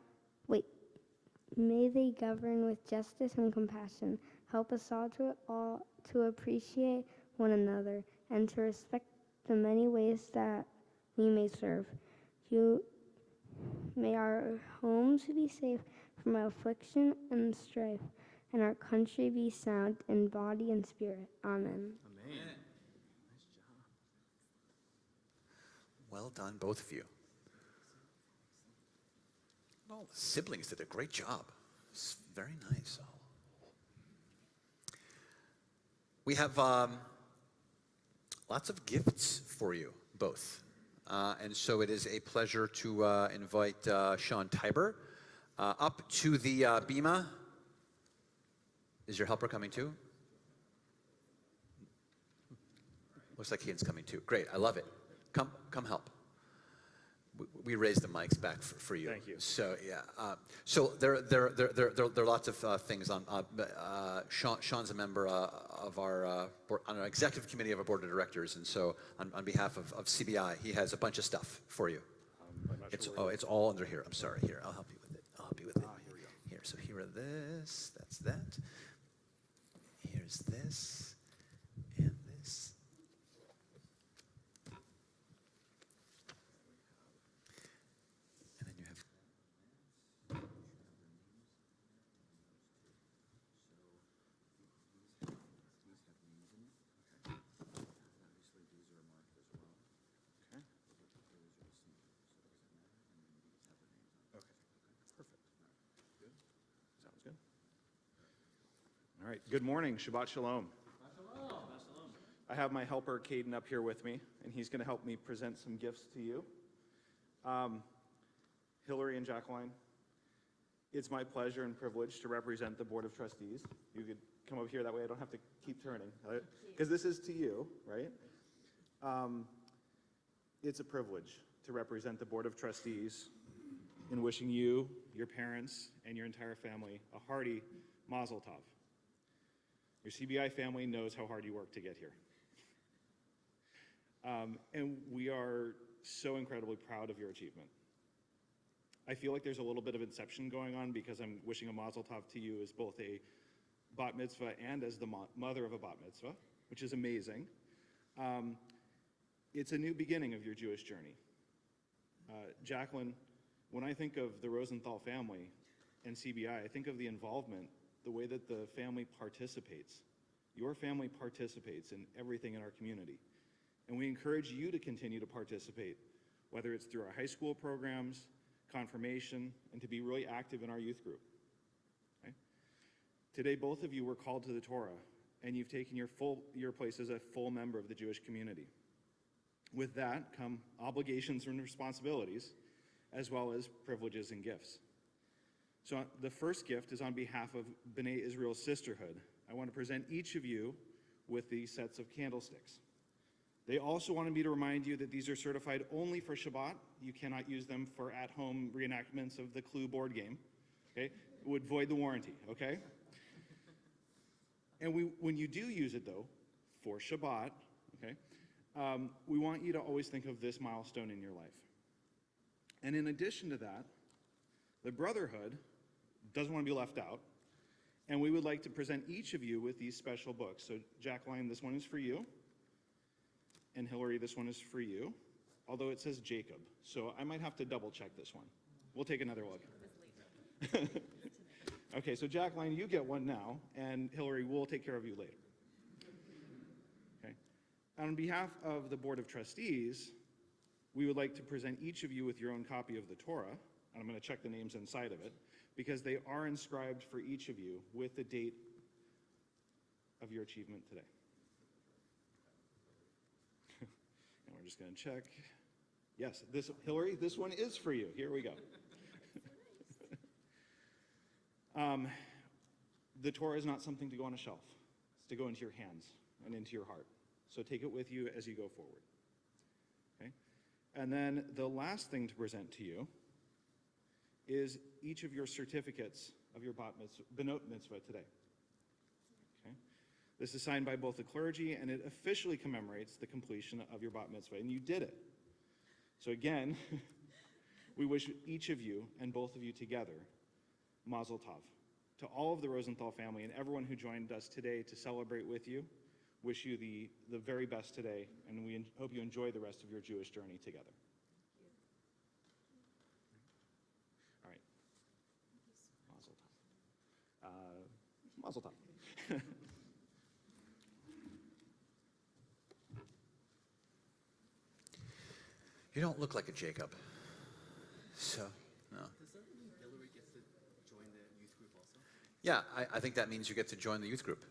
May they govern with justice and compassion. Help us all to appreciate one another and to respect the many ways that we may serve. May our homes be safe from affliction and strife, and our country be sound in body and spirit. Amen. Amen. Well done, both of you. All the siblings did a great job. It's very nice. We have lots of gifts for you both. And so it is a pleasure to invite Sean Tiber up to the bima. Is your helper coming too? Looks like Ian's coming too. Great, I love it. Come help. We raised the mics back for you. Thank you. So yeah, so there are lots of things on. Sean's a member of our board, on an executive committee of our board of directors, and so on behalf of CBI, he has a bunch of stuff for you. I'm not sure It's all under here. I'm sorry. Here, I'll help you with it. Here we go. Here, so here are this. That's that. Here's this, and this. And then you have. Sounds good. All right. Good morning. Shabbat shalom. I have my helper, Caden, up here with me, and he's going to help me present some gifts to you. Hilary and Jacqueline, it's my pleasure and privilege to represent the Board of Trustees. You could come over here, that way I don't have to keep turning, because this is to you, right? It's a privilege to represent the Board of Trustees in wishing you, your parents, and your entire family a hearty Mazel Tov. Your CBI family knows how hard you work to get here. And we are so incredibly proud of your achievement. I feel like there's a little bit of inception going on because I'm wishing a Mazel Tov to you as both a bat mitzvah and as the mother of a bat mitzvah, which is amazing. It's a new beginning of your Jewish journey. Jacqueline, when I think of the Rosenthal family and CBI, I think of the involvement, the way that the family participates. Your family participates in everything in our community. And we encourage you to continue to participate, whether it's through our high school programs, confirmation, and to be really active in our youth group. Okay? Today, both of you were called to the Torah, and you've taken your place as a full member of the Jewish community. With that come obligations and responsibilities, as well as privileges and gifts. So the first gift is on behalf of B'nai Israel's Sisterhood. I want to present each of you with these sets of candlesticks. They also wanted me to remind you that these are certified only for Shabbat. You cannot use them for at-home reenactments of the Clue board game. Okay? It would void the warranty, okay? And when you do use it, though, for Shabbat, okay, we want you to always think of this milestone in your life. And in addition to that, the Brotherhood doesn't want to be left out, and we would like to present each of you with these special books. So Jacqueline, this one is for you. And Hilary, this one is for you, although it says Jacob. So I might have to double check this one. We'll take another look. Okay, so Jacqueline, you get one now, and Hilary, we'll take care of you later. Okay. On behalf of the Board of Trustees, we would like to present each of you with your own copy of the Torah, and I'm going to check the names inside of it, because they are inscribed for each of you with the date of your achievement today. And we're just going to check. Yes, Hilary, this one is for you. Here we go. The Torah is not something to go on a shelf. It's to go into your hands and into your heart. So take it with you as you go forward. Okay? And then the last thing to present to you is each of your certificates of your Benot Mitzvah today. Okay? This is signed by both the clergy, and it officially commemorates the completion of your Bat Mitzvah, and you did it. So again, we wish each of you and both of you together Mazel Tov. To all of the Rosenthal family and everyone who joined us today to celebrate with you, wish you the very best today, and we hope you enjoy the rest of your Jewish journey together. All right. Mazel Tov. Mazel Tov. You don't look like a Jacob. So, no. Does that mean Hilary gets to join the youth group also? Yeah, I think that means you get to join the youth group.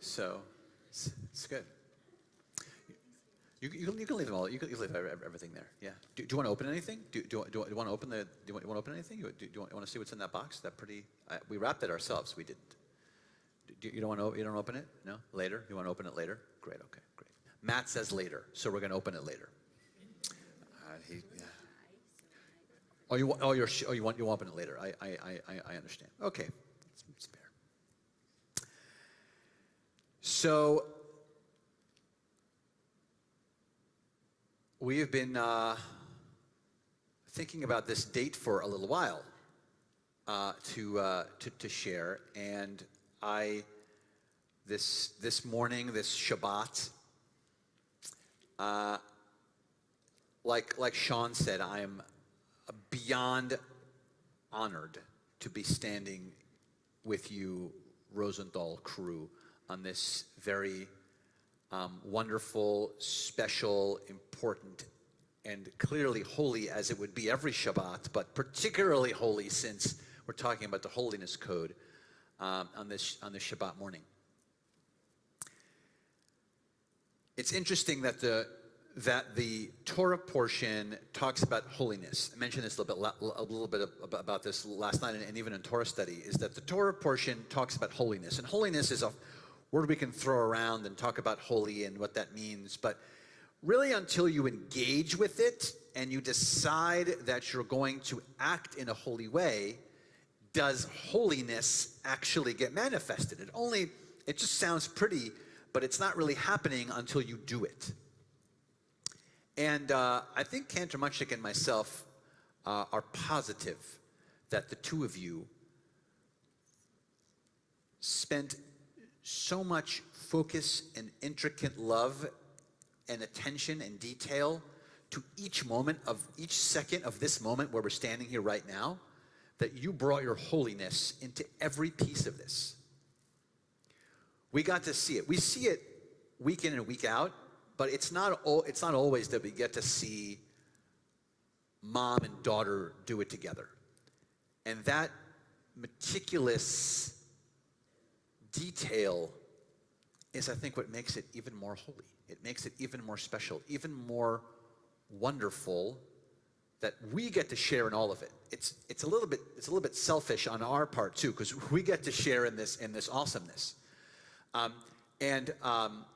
So, it's good. You can leave them all. You can leave everything there. Yeah. Do you want to open anything? Do you want to open the? Do you want to open anything? Do you want to see what's in that box? That pretty. We wrapped it ourselves. We didn't. You don't want to? You don't open it? No. Later. You want to open it later? Great. Okay. Great. Matt says later, so we're going to open it later. Yeah. You want to open it later. I understand. Okay. It's fair. So we have been thinking about this date for a little while to share, and this morning, this Shabbat, like Sean said, I am beyond honored to be standing with you, Rosenthal crew, on this very wonderful, special, important, and clearly holy, as it would be every Shabbat, but particularly holy since we're talking about the holiness code on this Shabbat morning. It's interesting that the Torah portion talks about holiness. I mentioned this a little bit about this last night, and even in Torah study, is that the Torah portion talks about holiness. And holiness is a word we can throw around and talk about holy and what that means. But really, until you engage with it and you decide that you're going to act in a holy way, does holiness actually get manifested? It just sounds pretty, but it's not really happening until you do it. And I think Cantor Munchik and myself are positive that the two of you spent so much focus and intricate love and attention and detail to each second of this moment where we're standing here right now, that you brought your holiness into every piece of this. We got to see it. We see it week in and week out, but it's not always that we get to see mom and daughter do it together. And that meticulous detail is, I think, what makes it even more holy. It makes it even more special, even more wonderful that we get to share in all of it. It's a little bit selfish on our part too, because we get to share in this awesomeness.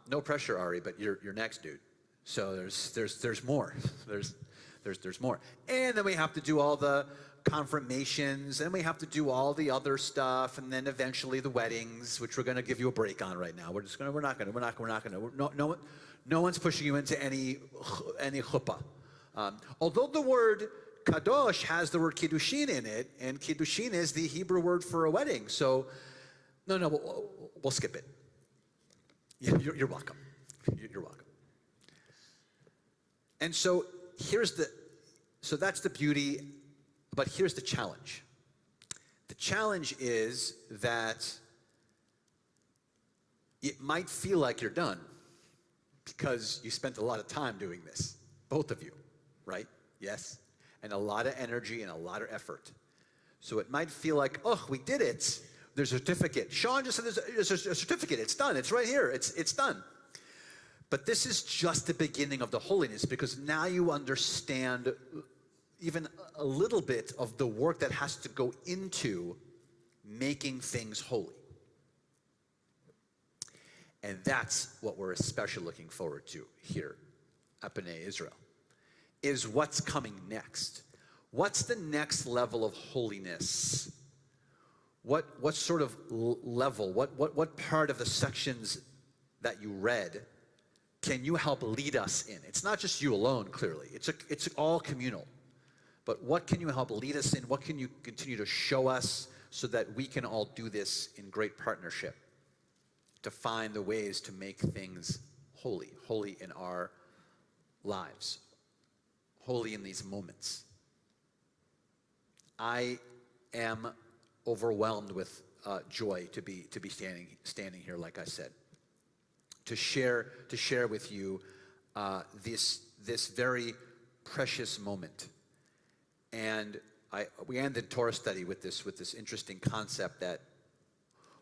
No pressure, Ari, but you're next, dude. So there's more. There's more. And then we have to do all the confirmations, and we have to do all the other stuff, and then eventually the weddings, which we're going to give you a break on right now. We're not going to. No one's pushing you into any chuppah. Although the word kadosh has the word kiddushin in it, and kiddushin is the Hebrew word for a wedding. So, no, we'll skip it. You're welcome. You're welcome. And so that's the beauty, but here's the challenge. The challenge is that it might feel like you're done because you spent a lot of time doing this, both of you, right? Yes? And a lot of energy and a lot of effort. So it might feel like, oh, we did it. There's a certificate. Sean just said there's a certificate. It's done. It's right here. It's done. But this is just the beginning of the holiness, because now you understand even a little bit of the work that has to go into making things holy. And that's what we're especially looking forward to here at B'nai Israel, is what's coming next. What's the next level of holiness? What sort of level, what part of the sections that you read can you help lead us in? It's not just you alone, clearly. It's all communal. But what can you help lead us in? What can you continue to show us so that we can all do this in great partnership to find the ways to make things holy, holy in our lives, holy in these moments? I am overwhelmed with joy to be standing here, like I said, to share with you this very precious moment. And we ended Torah study with this interesting concept that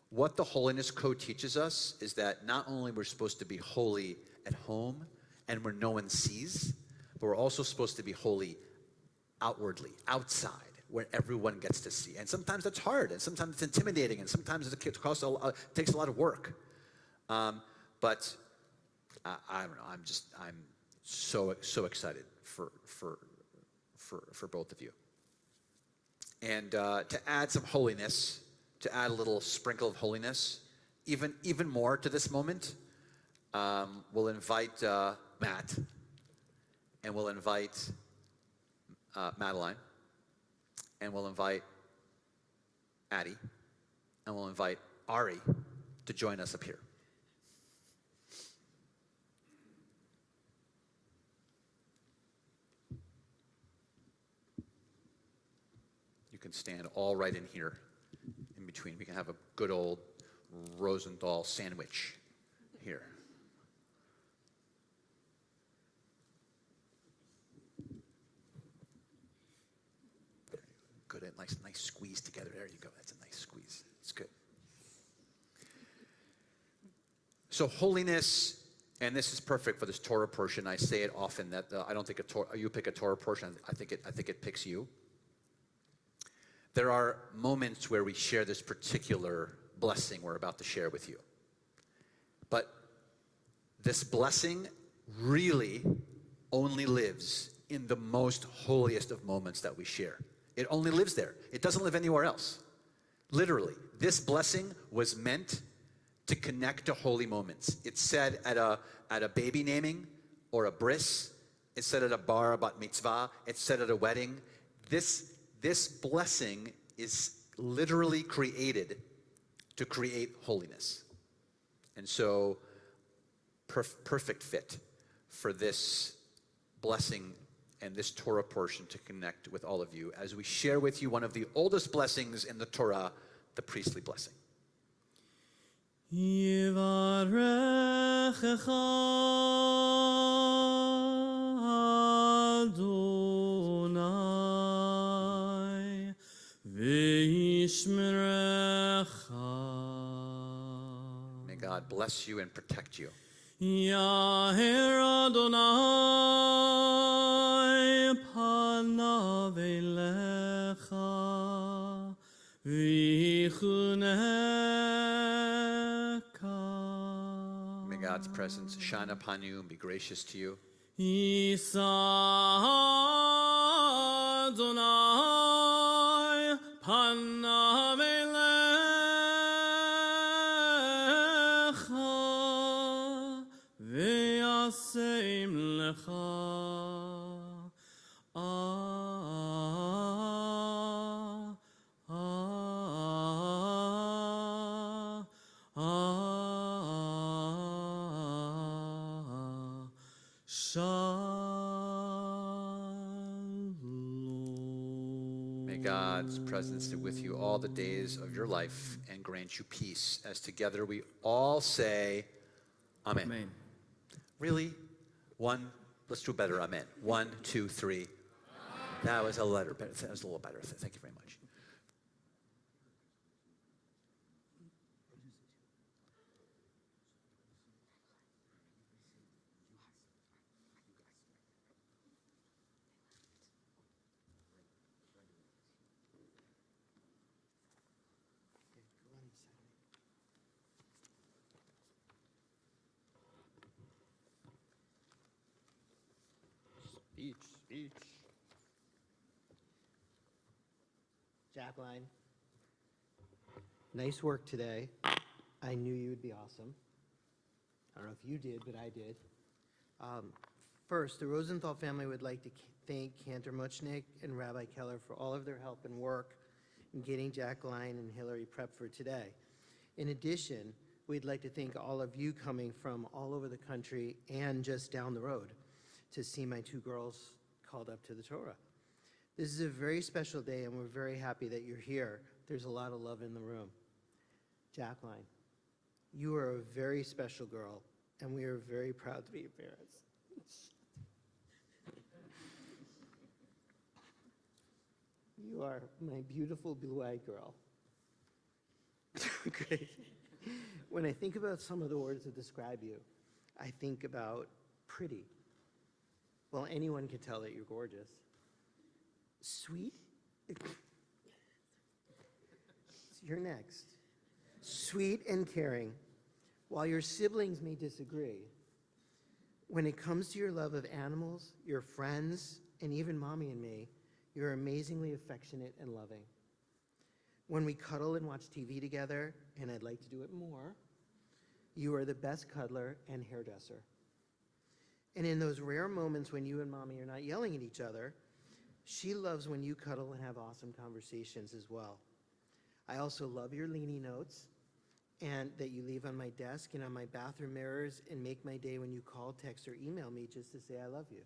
what the Holiness Code teaches us is that not only we're supposed to be holy at home and where no one sees, but we're also supposed to be holy outwardly, outside, where everyone gets to see. And sometimes that's hard, and sometimes it's intimidating, and sometimes it takes a lot of work. But I don't know. I'm so excited for both of you. And to add some holiness, to add a little sprinkle of holiness, even more to this moment, we'll invite Matt, and we'll invite Madeline, and we'll invite Addie, and we'll invite Ari to join us up here. You can stand all right in here in between. We can have a good old Rosenthal sandwich here. Good, nice squeeze together. There you go. That's a nice squeeze. It's good. So holiness, and this is perfect for this Torah portion. I say it often that I don't think you pick a Torah portion. I think it picks you. There are moments where we share this particular blessing we're about to share with you. But this blessing really only lives in the most holiest of moments that we share. It only lives there. It doesn't live anywhere else. Literally, this blessing was meant to connect to holy moments. It's said at a baby naming or a bris. It's said at a bar bat mitzvah. It's said at a wedding. This blessing is literally created to create holiness. And so, perfect fit for this blessing and this Torah portion to connect with all of you as we share with you one of the oldest blessings in the Torah, the priestly blessing. Adonai v'yishmerecha. May God bless you and protect you. Yaher Adonai panav elecha v'yichuneka. May God's presence shine upon you and be gracious to you. Yisa Adonai panav elecha v'yasem lecha. May God's presence be with you all the days of your life and grant you peace as together we all say, Amen. Amen. Really? Let's do better, Amen. 1, 2, 3. Amen. That was a little better. Thank you very much. Speech. Jacqueline, nice work today. I knew you would be awesome. I don't know if you did, but I did. First, the Rosenthal family would like to thank Cantor Muchnick and Rabbi Keller for all of their help and work in getting Jacqueline and Hilary prepped for today. In addition, we'd like to thank all of you coming from all over the country and just down the road to see my two girls called up to the Torah. This is a very special day, and we're very happy that you're here. There's a lot of love in the room. Jacqueline, you are a very special girl, and we are very proud to be your parents. You are my beautiful blue-eyed girl. Great. When I think about some of the words that describe you, I think about pretty. Well, anyone can tell that you're gorgeous. Sweet. You're next. Sweet and caring. While your siblings may disagree, when it comes to your love of animals, your friends, and even mommy and me, you're amazingly affectionate and loving. When we cuddle and watch TV together, and I'd like to do it more, you are the best cuddler and hairdresser. And in those rare moments when you and mommy are not yelling at each other, she loves when you cuddle and have awesome conversations as well. I also love your leaning notes and that you leave on my desk and on my bathroom mirrors and make my day when you call, text, or email me just to say I love you.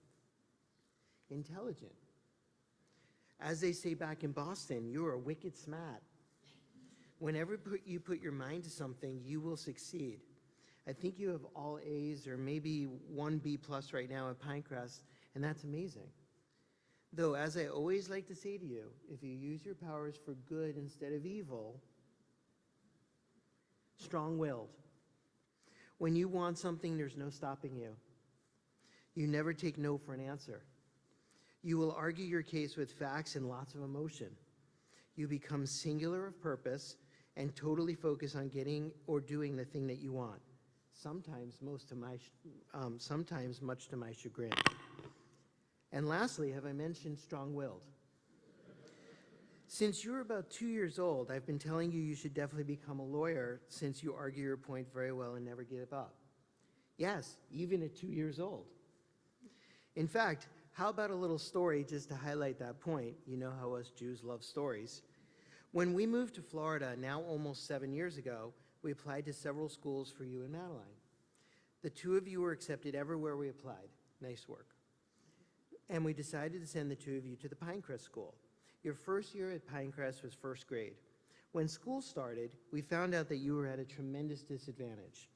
Intelligent. As they say back in Boston, you are wicked smart. Whenever you put your mind to something, you will succeed. I think you have all A's or maybe 1 B+ right now at Pinecrest, and that's amazing. Though, as I always like to say to you, if you use your powers for good instead of evil, strong-willed. When you want something, there's no stopping you. You never take no for an answer. You will argue your case with facts and lots of emotion. You become singular of purpose and totally focus on getting or doing the thing that you want. Sometimes much to my chagrin. And lastly, have I mentioned strong-willed? Since you're about 2 years old, I've been telling you you should definitely become a lawyer since you argue your point very well and never give up. Yes, even at 2 years old. In fact, how about a little story just to highlight that point? You know how us Jews love stories. When we moved to Florida, now almost 7 years ago, we applied to several schools for you and Madeline. The two of you were accepted everywhere we applied. Nice work. And we decided to send the two of you to the Pinecrest School. Your first year at Pinecrest was first grade. When school started, we found out that you were at a tremendous disadvantage.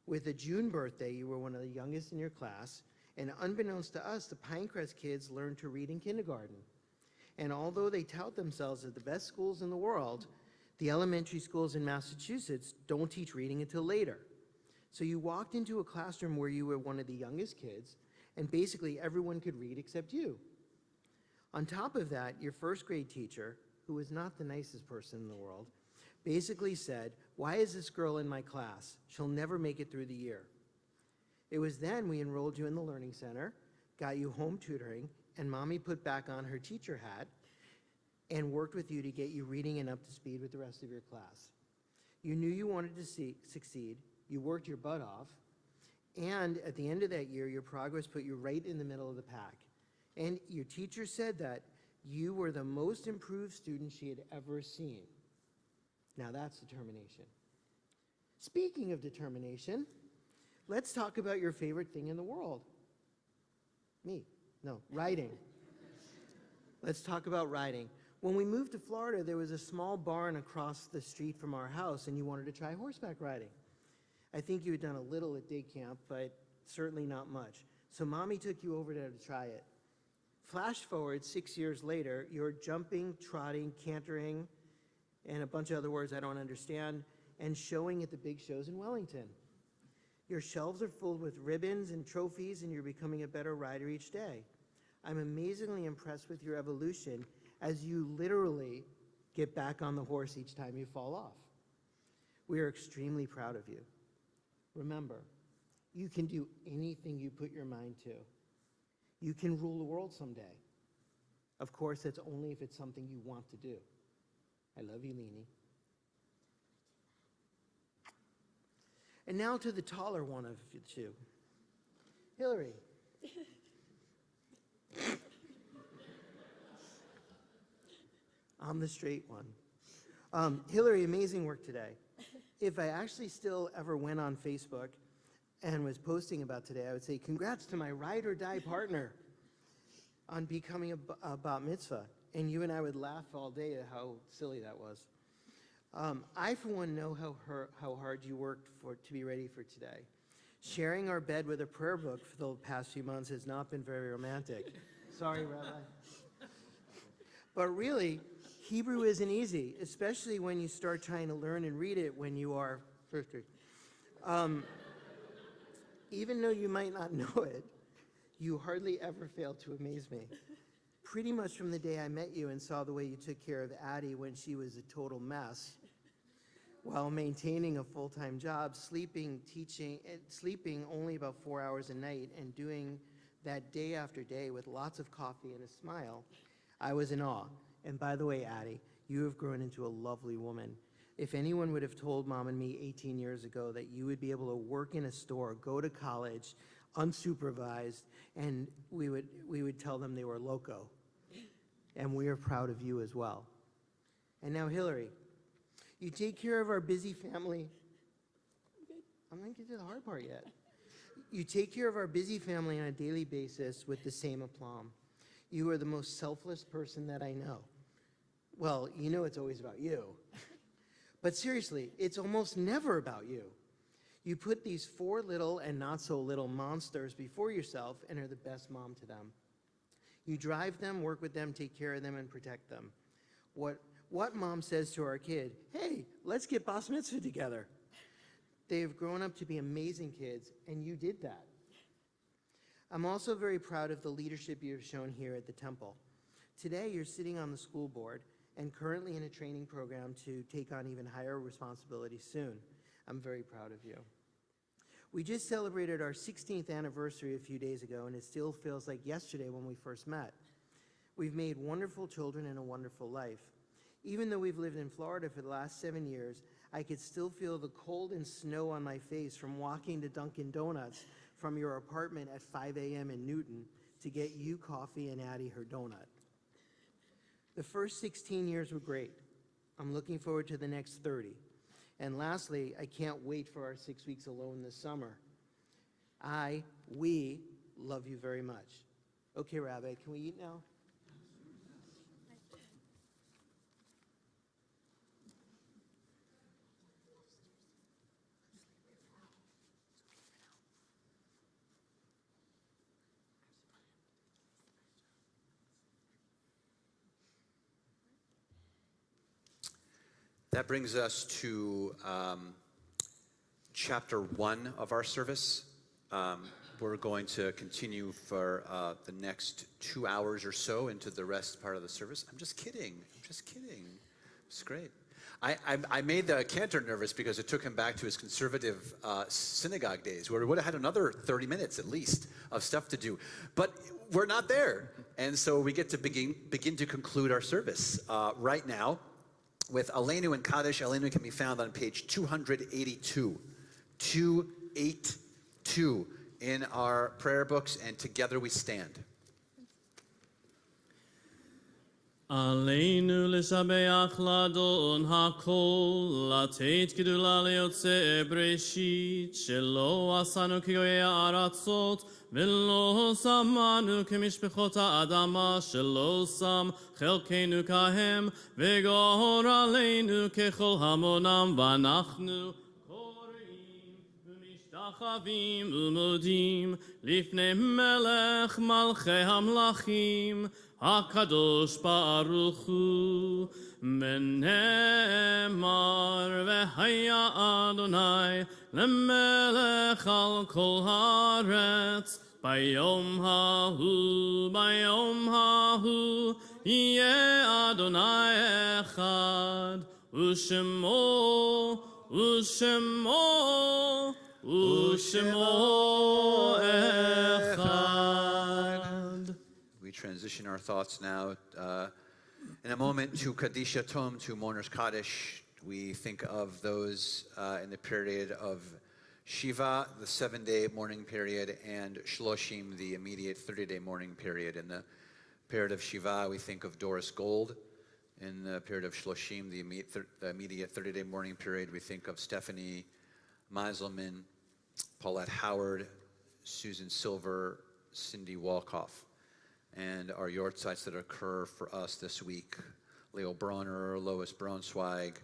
With a June birthday, you were one of the youngest in your class, and unbeknownst to us, the Pinecrest kids learned to read in kindergarten. And although they tout themselves as the best schools in the world, the elementary schools in Massachusetts don't teach reading until later. So you walked into a classroom where you were one of the youngest kids, and basically everyone could read except you. On top of that, your first grade teacher, who was not the nicest person in the world, basically said, "Why is this girl in my class? She'll never make it through the year." It was then we enrolled you in the Learning Center, got you home tutoring, and Mommy put back on her teacher hat and worked with you to get you reading and up to speed with the rest of your class. You knew you wanted to succeed, you worked your butt off, and at the end of that year, your progress put you right in the middle of the pack. And your teacher said that you were the most improved student she had ever seen. Now that's determination. Speaking of determination, let's talk about your favorite thing in the world. Riding. Let's talk about riding. When we moved to Florida, there was a small barn across the street from our house, and you wanted to try horseback riding. I think you had done a little at day camp, but certainly not much. So Mommy took you over there to try it. Flash forward 6 years later, you're jumping, trotting, cantering, and a bunch of other words I don't understand, and showing at the big shows in Wellington. Your shelves are full with ribbons and trophies, and you're becoming a better rider each day. I'm amazingly impressed with your evolution as you literally get back on the horse each time you fall off. We are extremely proud of you. Remember, you can do anything you put your mind to. You can rule the world someday. Of course, that's only if it's something you want to do. I love you, Leanie. And now to the taller one of the two. Hilary. I'm the straight one. Hilary, amazing work today. If I actually still ever went on Facebook and was posting about today, I would say, congrats to my ride or die partner on becoming a bat mitzvah. And you and I would laugh all day at how silly that was. I, for one, know how hard you worked to be ready for today. Sharing our bed with a prayer book for the past few months has not been very romantic. Sorry, Rabbi. But really, Hebrew isn't easy, especially when you start trying to learn and read it when you are first grade. Even though you might not know it, you hardly ever fail to amaze me. Pretty much from the day I met you and saw the way you took care of Addie when she was a total mess, while maintaining a full-time job, sleeping only about 4 hours a night, and doing that day after day with lots of coffee and a smile, I was in awe. And by the way, Addie, you have grown into a lovely woman. If anyone would have told Mom and me 18 years ago that you would be able to work in a store, go to college, unsupervised, and we would tell them they were loco. And we are proud of you as well. And now, Hilary, you take care of our busy family. I'm not getting to the hard part yet. You take care of our busy family on a daily basis with the same aplomb. You are the most selfless person that I know. Well, you know it's always about you. But seriously, it's almost never about you. You put these 4 little and not so little monsters before yourself and are the best mom to them. You drive them, work with them, take care of them, and protect them. What mom says to our kid, hey, let's get Bas Mitzvah together. They have grown up to be amazing kids, and you did that. I'm also very proud of the leadership you have shown here at the temple. Today, you're sitting on the school board and currently in a training program to take on even higher responsibilities soon. I'm very proud of you. We just celebrated our 16th anniversary a few days ago, and it still feels like yesterday when we first met. We've made wonderful children and a wonderful life. Even though we've lived in Florida for the last 7 years, I could still feel the cold and snow on my face from walking to Dunkin' Donuts from your apartment at 5 a.m. in Newton to get you coffee and Addie her donut. The first 16 years were great. I'm looking forward to the next 30. And lastly, I can't wait for our 6 weeks alone this summer. We love you very much. Okay, Rabbi, can we eat now? That brings us to chapter 1 of our service. We're going to continue for the next 2 hours or so into the rest part of the service. I'm just kidding. It's great. I made the cantor nervous because it took him back to his conservative synagogue days, where we would have had another 30 minutes at least of stuff to do. But we're not there. And so we get to begin to conclude our service right now with Aleinu and Kaddish. Aleinu can be found on page 282. 282 in our prayer books, and together we stand. Aleinu l'shabeach l'adon hakol, לתת גדולה ליוצא בראשית, שלא עשנו כגויי הארצות, ולא שמנו כמשפחות האדמה, שלא שם חלקנו כהם, וגור עלינו ככל המונם, ואנחנו קוראים ומשתחווים ומודים לפני מלך מלכי המלכים, הקדוש ברוך הוא, ונאמר והיה אדוני למלך על כל הארץ, ביום ההוא יהיה אדוני אחד, ושמו אחד. transition our thoughts now in a moment to Kaddish Yatom, to Mourner's Kaddish. We think of those in the period of Shiva, the 7-day mourning period, and Shloshim, the immediate 30-day mourning period. In the period of Shiva, we think of Doris Gold. In the period of Shloshim, the immediate 30-day mourning period, we think of Stephanie Meiselman, Paulette Howard, Susan Silver, Cindy Walkoff. And our yortzites that occur for us this week: Leo Bronner, Lois Braunzweig,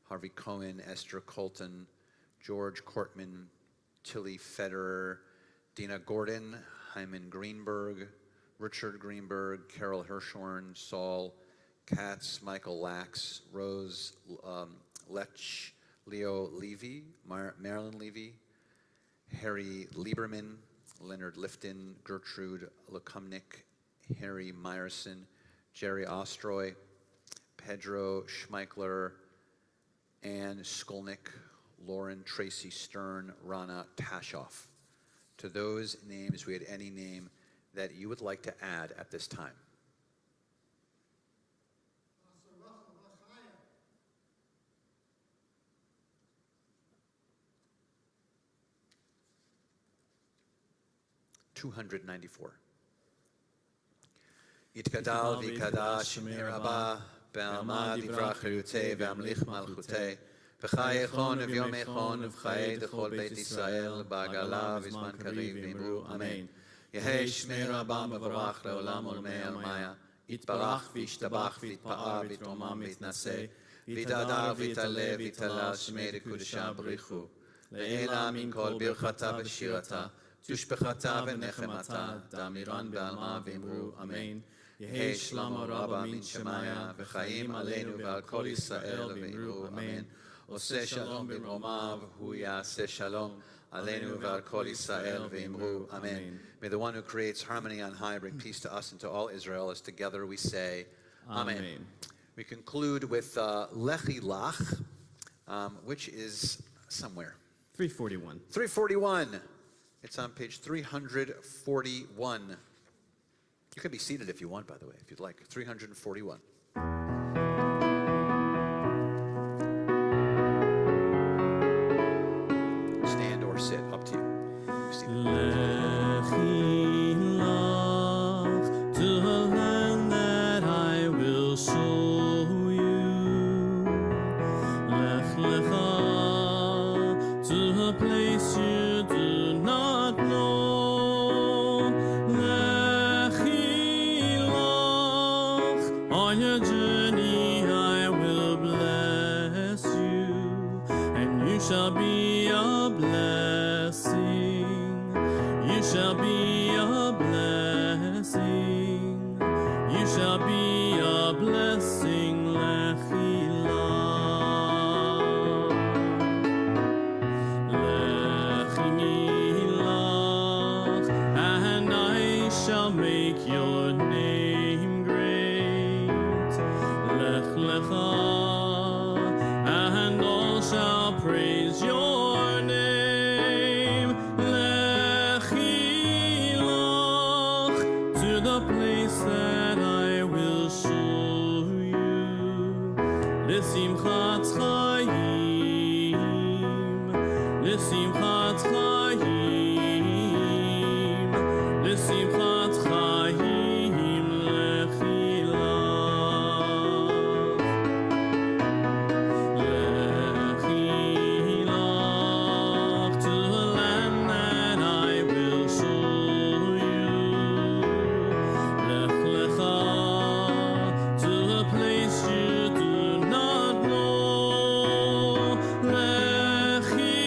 Harvey Cohen, Esther Colton, George Cortman, Tilly Federer, Dina Gordon, Hyman Greenberg, Richard Greenberg, Carol Hirschhorn, Saul Katz, Michael Lax, Rose Lech, Leo Levy, Marilyn Levy, Harry Lieberman, Leonard Lifton, Gertrude Lekumnik, Harry Meyerson, Jerry Ostroy, Pedro Schmeichler, Ann Skolnick, Lauren Tracy Stern, Rana Tashoff. To those names, we had any name that you would like to add at this time. $294. Yitkadal v'kadash mirabah be'alma divrach chayutei ve'amlich malchutei v'chai echon v'yom echon v'chai d'chol beit Yisrael ba'gala v'zman kariv v'imru amen. Yehei shmei rabah mevorach le'olam olmei almaya yitbarach v'yishtabach v'yitpa'ar v'yitromam v'yitnaseh v'yitadar v'yitale v'yitalal shmei dekudesha b'richu le'ela min kol birchata v'shirata תשפחתה ונחמתה, דמירן בעלמה ואמרו אמן. יהי שלמה רבה מן שמיה, וחיים עלינו ועל כל ישראל ואמרו אמן. עושה שלום במרומיו, הוא יעשה שלום עלינו ועל כל ישראל ואמרו אמן. May the one who creates harmony on high bring peace to us and to all Israel, as together we say amen. We conclude with Lechi Lach, which is somewhere. 341. 341. It's on page 341. You can be seated if you want, by the way, if you'd like. 341. Stand or sit, up to you. Lechi lach to the land that I will show you. Lech lecha to a place you do not know. Lechi lach, on your journey I will bless you, and you shall be a blessing. You shall be a blessing. You shall be a blessing. Lechi lach. Lechi lach, and I shall make your name great. Lech lecha, and all shall praise your name. Lechi lach, to the place that I will show you. L'simchat chayim, l'simchat chayim, l'simchat chayim. Lechi lach. Lechi lach, to the land that I will show you. Lech lecha, to a place you do not know. Lechi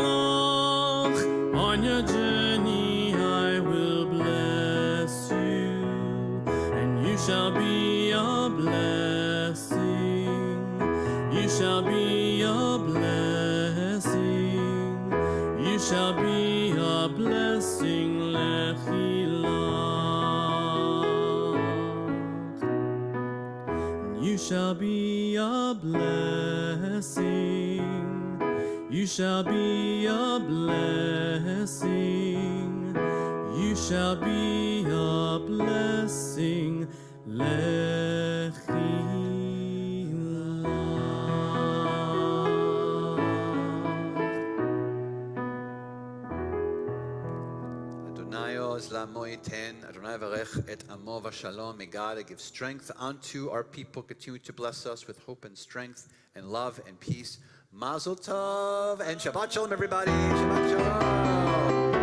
lach, on your journey I will bless you, and you shall be a blessing. You shall be a blessing. You shall be a blessing. Lechi lach. You shall be a blessing. You shall be a blessing. You you shall be a blessing. Lechi Adonai oz la'amo yiten. Adonai varech et amo v'shalom. May God give strength unto our people. Continue to bless us with hope and strength and love and peace. Mazel tov and Shabbat shalom, everybody. Shabbat shalom.